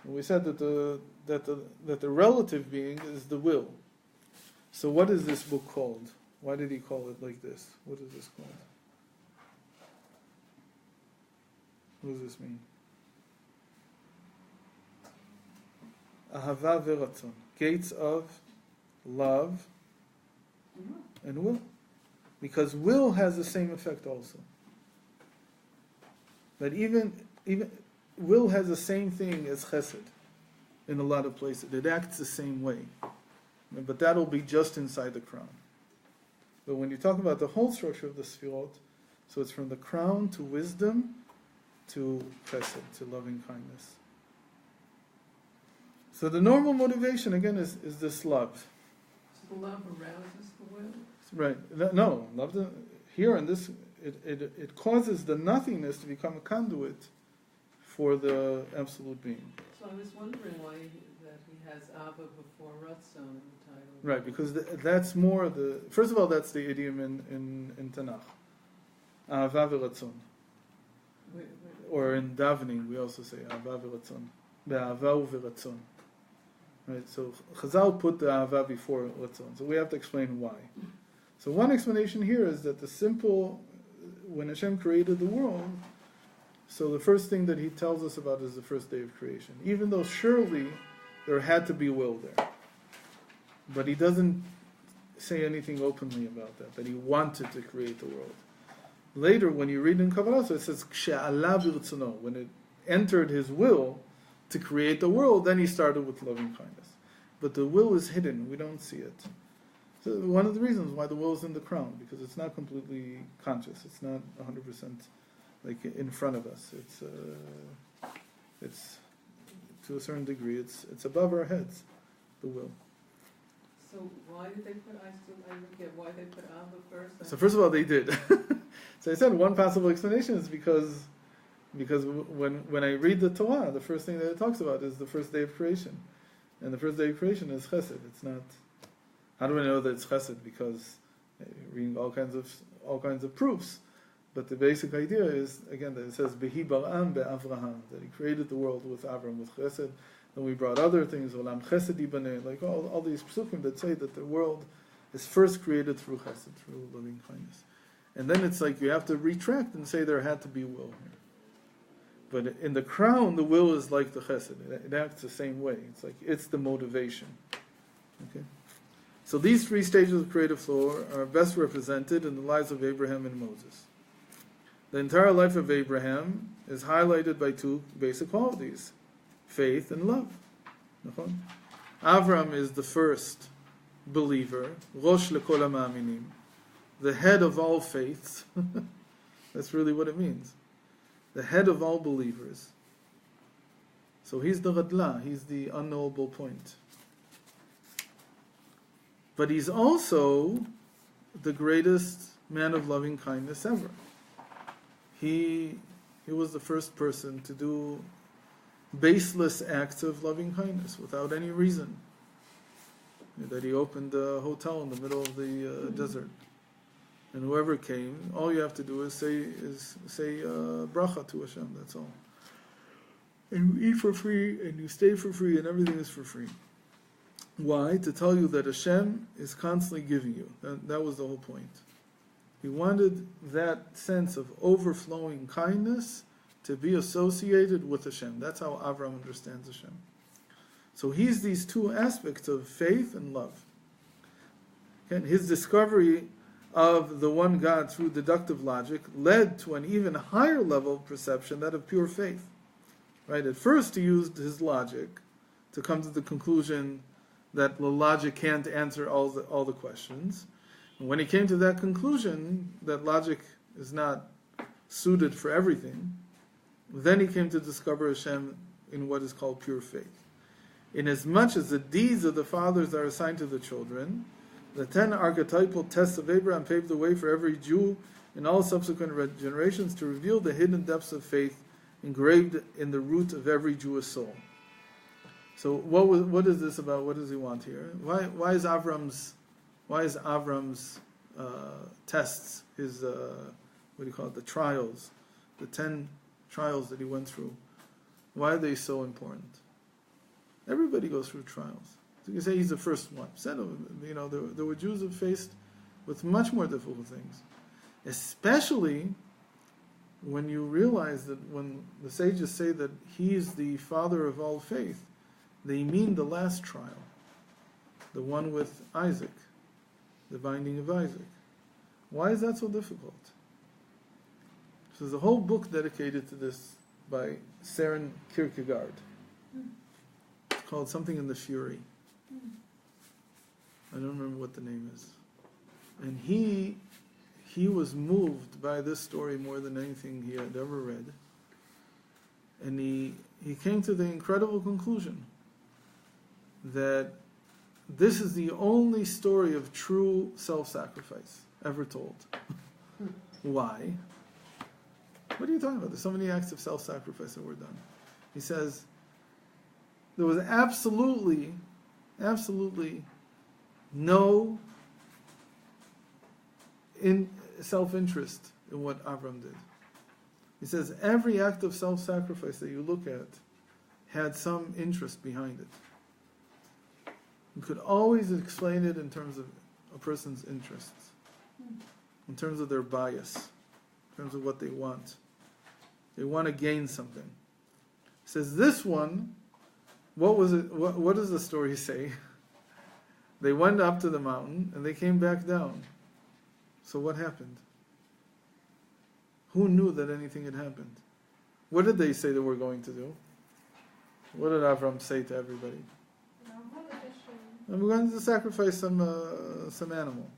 And we said that the relative being is the will. So what is this book called? Why did he call it like this? What is this called? What does this mean? Ahava v'ratzon, gates of love and will. Because will has the same effect also. But even will has the same thing as chesed in a lot of places. It acts the same way. But that'll be just inside the crown. But when you talk about the whole structure of the Sfirot, so it's from the crown to wisdom to chesed, to loving kindness. So the normal motivation, again, is this love. So the love arouses the will? Right. No, love here in this, it causes the nothingness to become a conduit for the absolute being. So I was wondering why that he has Abba before Ratzon in the title. Right, because that's more the... First of all, that's the idiom in Tanakh. Ahava v'ratzon. Or in davening, we also say Ahava v'ratzon. Be'ahava v'ratzon. Right, so Chazal put the Ahava before Ratzon. So we have to explain why. So one explanation here is that the simple... When Hashem created the world, so the first thing that he tells us about is the first day of creation. Even though surely there had to be will there. But he doesn't say anything openly about that he wanted to create the world. Later, when you read in Kabbalah, so it says, K'she'ala b'rtzono, when it entered his will to create the world, then he started with loving kindness. But the will is hidden, we don't see it. So one of the reasons why the will is in the crown, because it's not completely conscious, it's not 100% like in front of us. It's to a certain degree, it's above our heads, the will. So why did they put, I would get why they put Abba first? So first of all, they did. So I said one possible explanation is because when I read the Torah, the first thing that it talks about is the first day of creation. And the first day of creation is chesed. It's not... How do I know that it's chesed? Because reading all kinds of proofs. But the basic idea is, again, that it says, Behi bar'am be'avraham, that he created the world with Avram, with chesed. Then we brought other things, Olam chesed ibaneh, like all these psukim that say that the world is first created through chesed, through loving kindness. And then it's like you have to retract and say there had to be will here. But in the crown, the will is like the chesed. It acts the same way. It's like, it's the motivation. Okay? So these three stages of creative flow are best represented in the lives of Abraham and Moses. The entire life of Abraham is highlighted by two basic qualities: faith and love. Avram is the first believer, Rosh lekol ha'ma'aminim, the head of all faiths. That's really what it means. The head of all believers. So he's the Radla, he's the unknowable point. But he's also the greatest man of loving kindness ever. He was the first person to do baseless acts of loving kindness without any reason. That he opened a hotel in the middle of the desert. And whoever came, all you have to do is say bracha to Hashem. That's all. And you eat for free, and you stay for free, and everything is for free. Why? To tell you that Hashem is constantly giving you. That was the whole point. He wanted that sense of overflowing kindness to be associated with Hashem. That's how Avram understands Hashem. So he's these two aspects of faith and love. And his discovery of the one God through deductive logic led to an even higher level of perception, that of pure faith. Right? At first he used his logic to come to the conclusion that the logic can't answer all the questions. And when he came to that conclusion, that logic is not suited for everything, then he came to discover Hashem in what is called pure faith. Inasmuch as the deeds of the fathers are assigned to the children, the 10 archetypal tests of Abraham paved the way for every Jew in all subsequent generations to reveal the hidden depths of faith engraved in the root of every Jewish soul. So what is this about? What does he want here? Why is Avram's tests, his the trials, the 10 trials that he went through, why are they so important? Everybody goes through trials. So you can say he's the first one. There were Jews who faced with much more difficult things, especially when you realize that when the sages say that he is the father of all faith, they mean the last trial, the one with Isaac, the binding of Isaac. Why is that so difficult? So there's a whole book dedicated to this by Søren Kierkegaard. It's called something in the Fury. I don't remember what the name is. And he was moved by this story more than anything he had ever read. And he came to the incredible conclusion that this is the only story of true self-sacrifice ever told. Why? What are you talking about? There's so many acts of self-sacrifice that were done. He says, there was absolutely no self-interest in what Avram did. He says every act of self-sacrifice that you look at had some interest behind it. You could always explain it in terms of a person's interests, in terms of their bias, in terms of what they want. They want to gain something. He says this one, what was it? What does the story say? They went up to the mountain and they came back down. So what happened? Who knew that anything had happened? What did they say they were going to do? What did Avram say to everybody? And we're going to sacrifice some animal.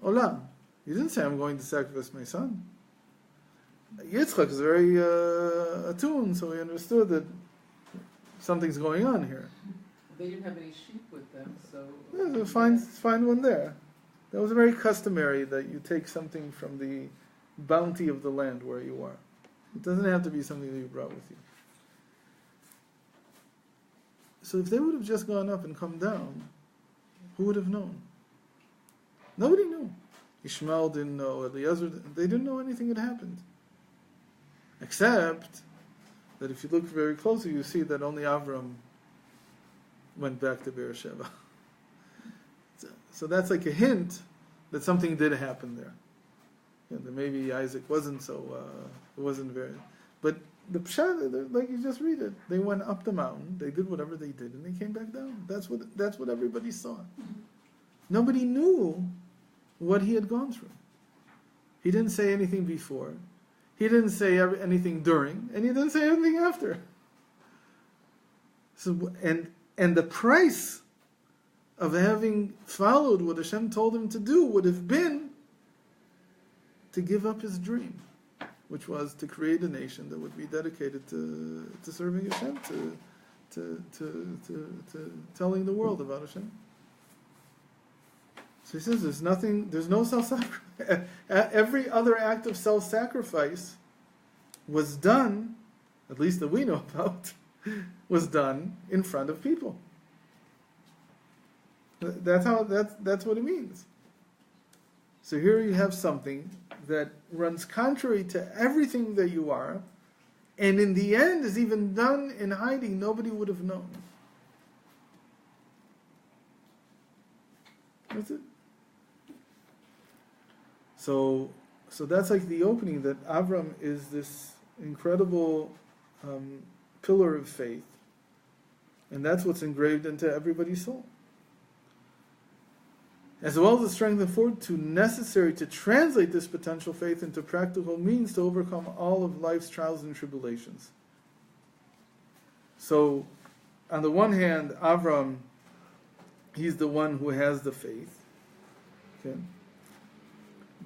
Olam. He didn't say, I'm going to sacrifice my son. Yitzchak is very attuned, so he understood that something's going on here. They didn't have any sheep with them, so... Yeah, find one there. That was very customary that you take something from the bounty of the land where you are. It doesn't have to be something that you brought with you. So if they would have just gone up and come down, who would have known? Nobody knew. Ishmael didn't know, Eliezer, they didn't know anything had happened. Except that if you look very closely, you see that only Avram went back to Beersheba. So that's like a hint that something did happen there. That maybe Isaac wasn't it wasn't very... But the pshat, like you just read it, they went up the mountain, they did whatever they did, and they came back down. That's what everybody saw. Nobody knew what he had gone through. He didn't say anything before. He didn't say anything during, and he didn't say anything after. So and the price of having followed what Hashem told him to do would have been to give up his dream, which was to create a nation that would be dedicated to serving Hashem, to telling the world about Hashem. So he says there's no self-sacrifice. Every other act of self-sacrifice was done, at least that we know about, was done in front of people. That's what it means. So here you have something that runs contrary to everything that you are, and in the end is even done in hiding. Nobody would have known. That's it. So that's like the opening, that Avram is this incredible pillar of faith, and that's what's engraved into everybody's soul. As well as the strength and fortitude necessary to translate this potential faith into practical means to overcome all of life's trials and tribulations. So, on the one hand, Avram, he's the one who has the faith, okay?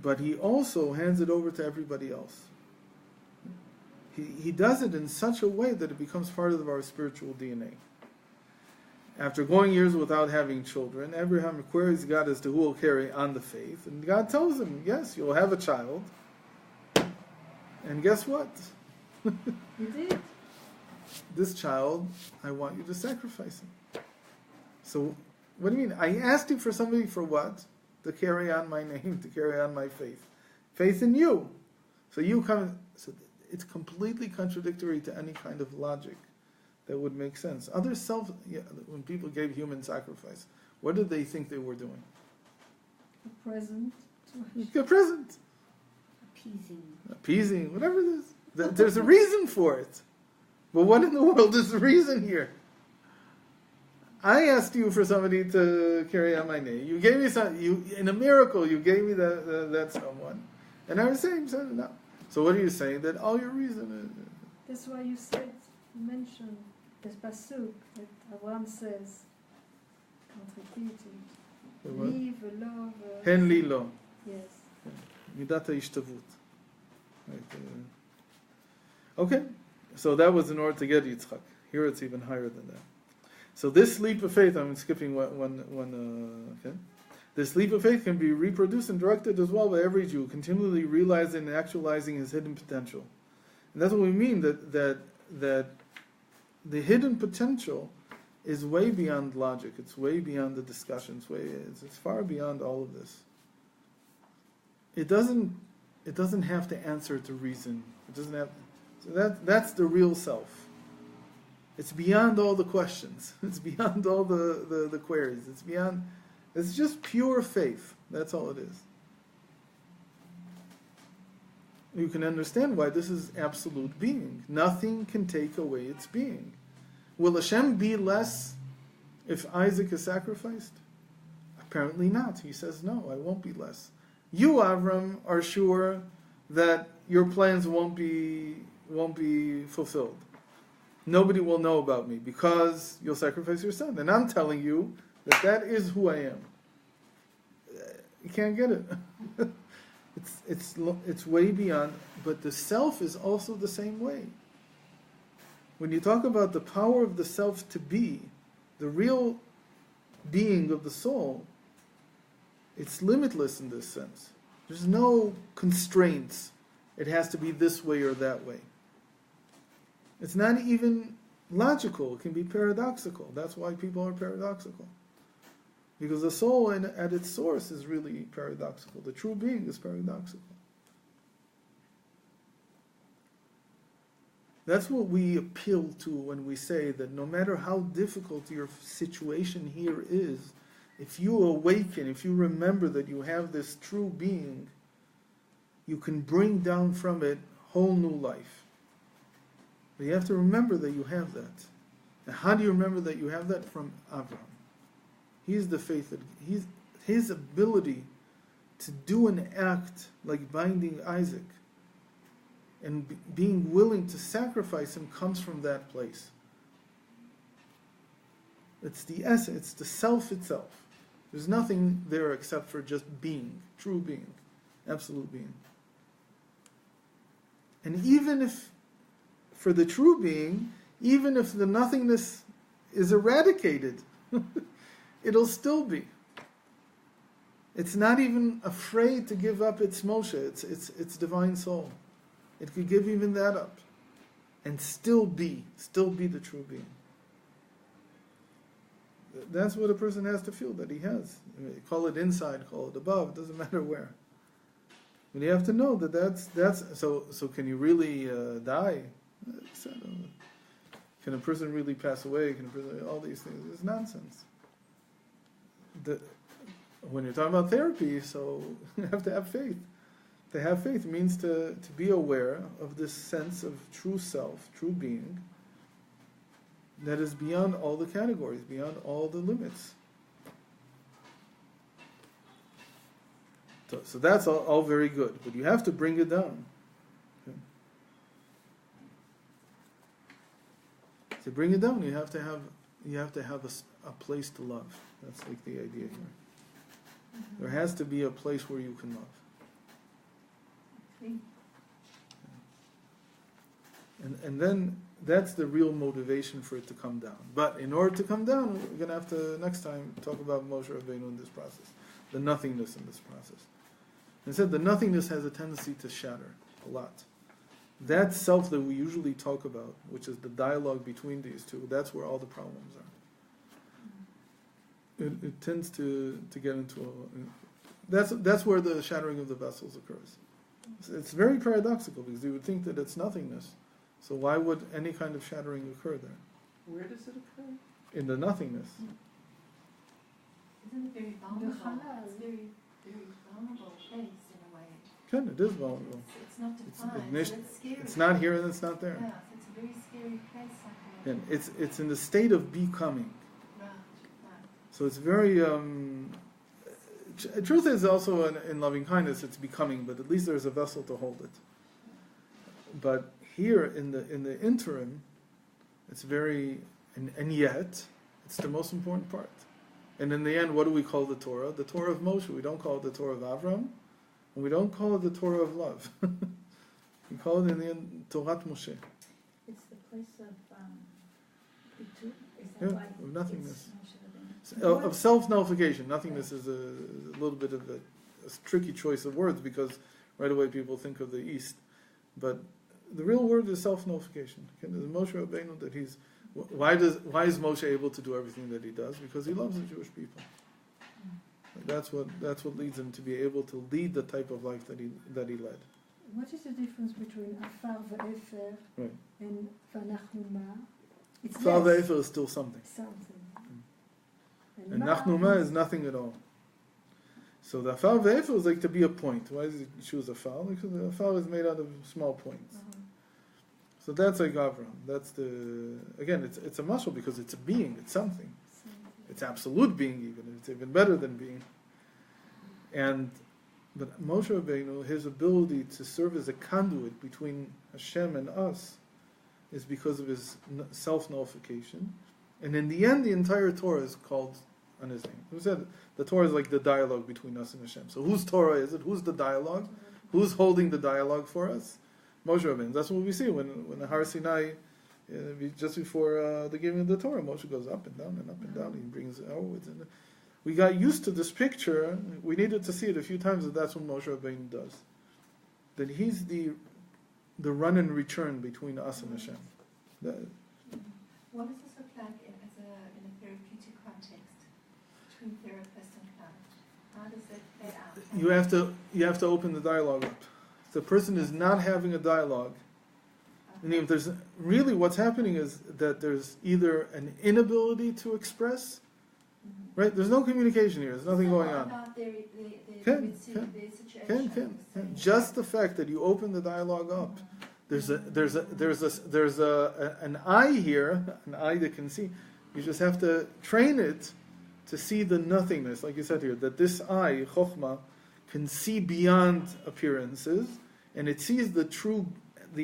But he also hands it over to everybody else. He does it in such a way that it becomes part of our spiritual DNA. After going years without having children, Abraham queries God as to who will carry on the faith. And God tells him, yes, you'll have a child. And guess what? You did. This child, I want you to sacrifice him. So, what do you mean? I asked you for somebody for what? To carry on my name, to carry on my faith. Faith in you. So you come, so it's completely contradictory to any kind of logic that would make sense. When people gave human sacrifice, what did they think they were doing? A present. A present. Appeasing, whatever it is. There's a reason for it. But what in the world is the reason here? I asked you for somebody to carry on my name. You gave me in a miracle, you gave me that someone. And I was saying, no. So what are you saying? That all your reason is... That's why you mentioned this pasuk that Abraham says, leave a love. Hen li lo. Yes. Midat ha'ishtavut. Okay, so that was in order to get Yitzchak. Here it's even higher than that. So this leap of faith, I'm skipping one. Okay. This leap of faith can be reproduced and directed as well by every Jew, continually realizing and actualizing his hidden potential. And that's what we mean, that the hidden potential is way beyond logic. It's way beyond the discussions. It's far beyond all of this. It doesn't have to answer to reason. It doesn't have. So that's the real self. It's beyond all the questions. It's beyond all the queries. It's just pure faith. That's all it is. You can understand why this is absolute being. Nothing can take away its being. Will Hashem be less if Isaac is sacrificed? Apparently not. He says, no, I won't be less. You, Avram, are sure that your plans won't be fulfilled. Nobody will know about me because you'll sacrifice your son. And I'm telling you that is who I am. You can't get it. It's way beyond. But the self is also the same way. When you talk about the power of the self to be, the real being of the soul, it's limitless in this sense. There's no constraints. It has to be this way or that way. It's not even logical. It can be paradoxical. That's why people are paradoxical. Because the soul at its source is really paradoxical. The true being is paradoxical. That's what we appeal to when we say that no matter how difficult your situation here is, if you awaken, if you remember that you have this true being, you can bring down from it whole new life. But you have to remember that you have that. And how do you remember that you have that? From Abraham. He's the faith that his ability to do an act like binding Isaac and being willing to sacrifice him comes from that place. It's the essence, it's the self itself. There's nothing there except for just being, true being, absolute being. And even if, for the true being, even if the nothingness is eradicated, it'll still be. It's not even afraid to give up its Moshe, its divine soul. It could give even that up and still be the true being. That's what a person has to feel that he has. Call it inside, call it above, it doesn't matter where. And you have to know that that's so. So can you really die? Can a person really pass away? Can a person, all these things? It's nonsense. When you're talking about therapy, so you have to have faith. To have faith means to be aware of this sense of true self, true being, that is beyond all the categories, beyond all the limits. So that's all very good, but you have to bring it down. Okay. To bring it down, you have to have a place to love. That's like the idea here. There has to be a place where you can love. And then that's the real motivation for it to come down. But in order to come down, we're going to have to, next time, talk about Moshe Rabbeinu in this process. The nothingness in this process. Instead, the nothingness has a tendency to shatter a lot. That self that we usually talk about, which is the dialogue between these two, that's where all the problems are. It tends to get into that's where the shattering of the vessels occurs. It's very paradoxical because you would think that it's nothingness. So why would any kind of shattering occur there? Where does it occur? In the nothingness. Isn't it very vulnerable? It's very, very vulnerable place in a way. Ken, it is vulnerable. It's not defined, It's, so it's scary. it's not here and it's not there. Yeah, so it's a very scary place. And it's in the state of becoming. Right. So it's very. Truth is also in loving kindness, it's becoming, but at least there's a vessel to hold it. But here in the interim, it's very, and yet it's the most important part. And in the end, what do we call the Torah? The Torah of Moshe. We don't call it the Torah of Avram, and we don't call it the Torah of love. We call it in the end Torah Moshe. It's the place of Bitul. Yeah, of nothingness. Of self-nullification. Nothingness is a little bit of a tricky choice of words because right away people think of the East. But the real word is self-nullification. Okay? There's Moshe Rabbeinu that he's... Why is Moshe able to do everything that he does? Because he loves the Jewish people. That's what leads him to be able to lead the type of life that he led. What is the difference between Afar ve'efer Right. and Vanachnu Ma? It's Afar less ve'efer is still something. something. And Nachnu Ma is nothing at all. So the Afar ve'efer is like to be a point. Why does he choose Afar? Because the Afar is made out of small points. So that's like Avram. That's it's a muscle because it's a being, it's something. It's absolute being even. It's even better than being. But Moshe Rabbeinu, his ability to serve as a conduit between Hashem and us is because of his self-nullification. And in the end, the entire Torah is called on his name. Who said the Torah is like the dialogue between us and Hashem. So whose Torah is it? Who's the dialogue? Who's holding the dialogue for us? Moshe Rabbeinu. That's what we see when the Har Sinai, just before the giving of the Torah, Moshe goes up and down and up and down. He brings it outwards. And we got used to this picture. We needed to see it a few times that that's what Moshe Rabbeinu does. That he's the run and return between us and Hashem. What does this look like in a therapeutic context between therapist and client? How does that play out? You have to open the dialogue up. If the person is not having a dialogue, and if there's really what's happening is that there's either an inability to express, right? There's no communication here. There's nothing going on. Just the fact that you open the dialogue up, there's an eye here, an eye that can see. You just have to train it to see the nothingness, like you said here, that this eye, Chokhmah, can see beyond appearances, and it sees the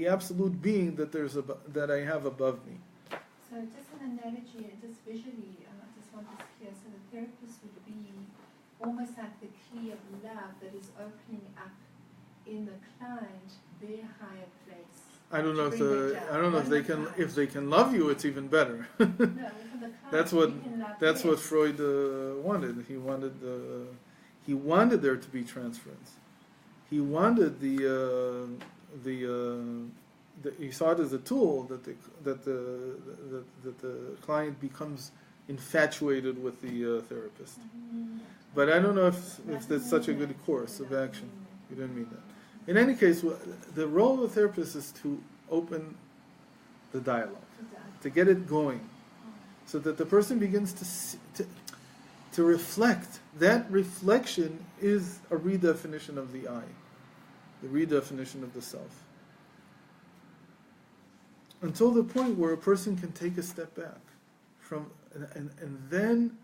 absolute being that I have above me. So just an analogy, just visually, I just want this clear. So the therapist would be almost like the key of love that is opening up in the client their higher place. I don't know if they can love you, it's even better. No, for the client, that's what Freud wanted. He wanted there to be transference. He wanted he saw it as a tool that the client becomes infatuated with the therapist. But I don't know if that's such a good course of action. You didn't mean that. In any case, the role of the therapist is to open the dialogue, to get it going, so that the person begins to reflect. That reflection is a redefinition of the I, the redefinition of the self. Until the point where a person can take a step back from, and then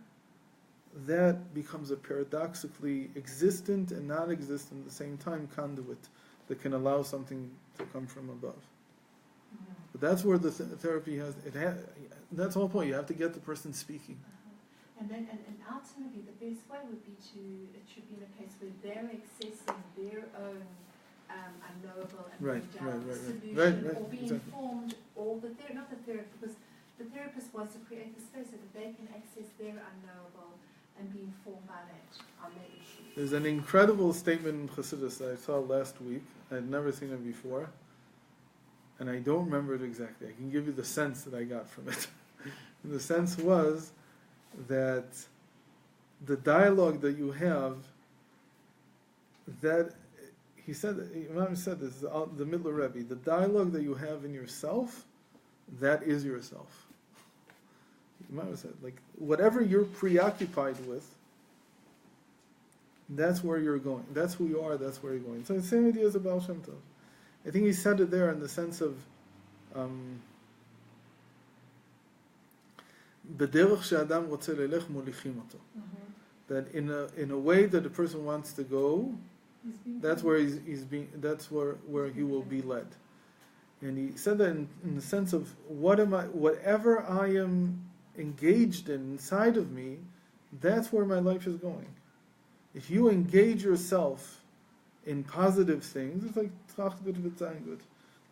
that becomes a paradoxically existent and non-existent at the same time conduit that can allow something to come from above. But that's where the therapy that's the whole point. You have to get the person speaking. And then, and ultimately, the best way would be it should be in a place where they're accessing their own unknowable and Right, solution, right, or be exactly. informed, or not the therapist, because the therapist wants to create the space so that they can access their unknowable and be informed by that on their issues. There's an incredible statement in Chassidus that I saw last week. I had never seen it before, and I don't remember it exactly. I can give you the sense that I got from it. And the sense was that the dialogue that you have, that he said, Imam said this, the Midler Rebbe, the dialogue that you have in yourself, that is yourself. Imam said, like, whatever you're preoccupied with, that's where you're going. That's who you are, that's where you're going. So the same idea as about Shem Tov. I think he said it there in the sense of בדרך שאדם רוצה ללך מוליכים אותו. That in a way that the person wants to go, that's where that's where he will be led. And he said that in the sense of whatever I am engaged in inside of me, that's where my life is going. If you engage yourself in positive things, it's like tracht gut wird sein gut.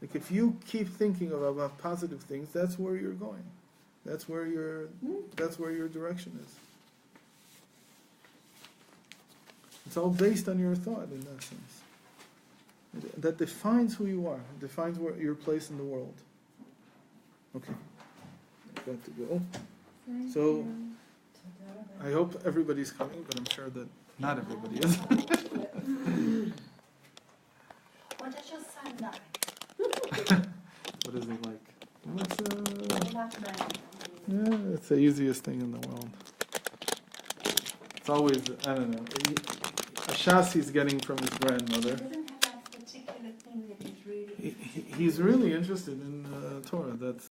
Like if you keep thinking about positive things, that's where you're going. That's where your direction is. It's all based on your thought in that sense. That defines who you are. It defines your place in the world. Okay. I've got to go. So, I hope everybody's coming, but I'm sure that not everybody is. What does your son like? What is he like? Yeah, it's the easiest thing in the world. It's always, I don't know, a shas he's getting from his grandmother. He doesn't have that particular thing that he's really He's really interested in Torah. That's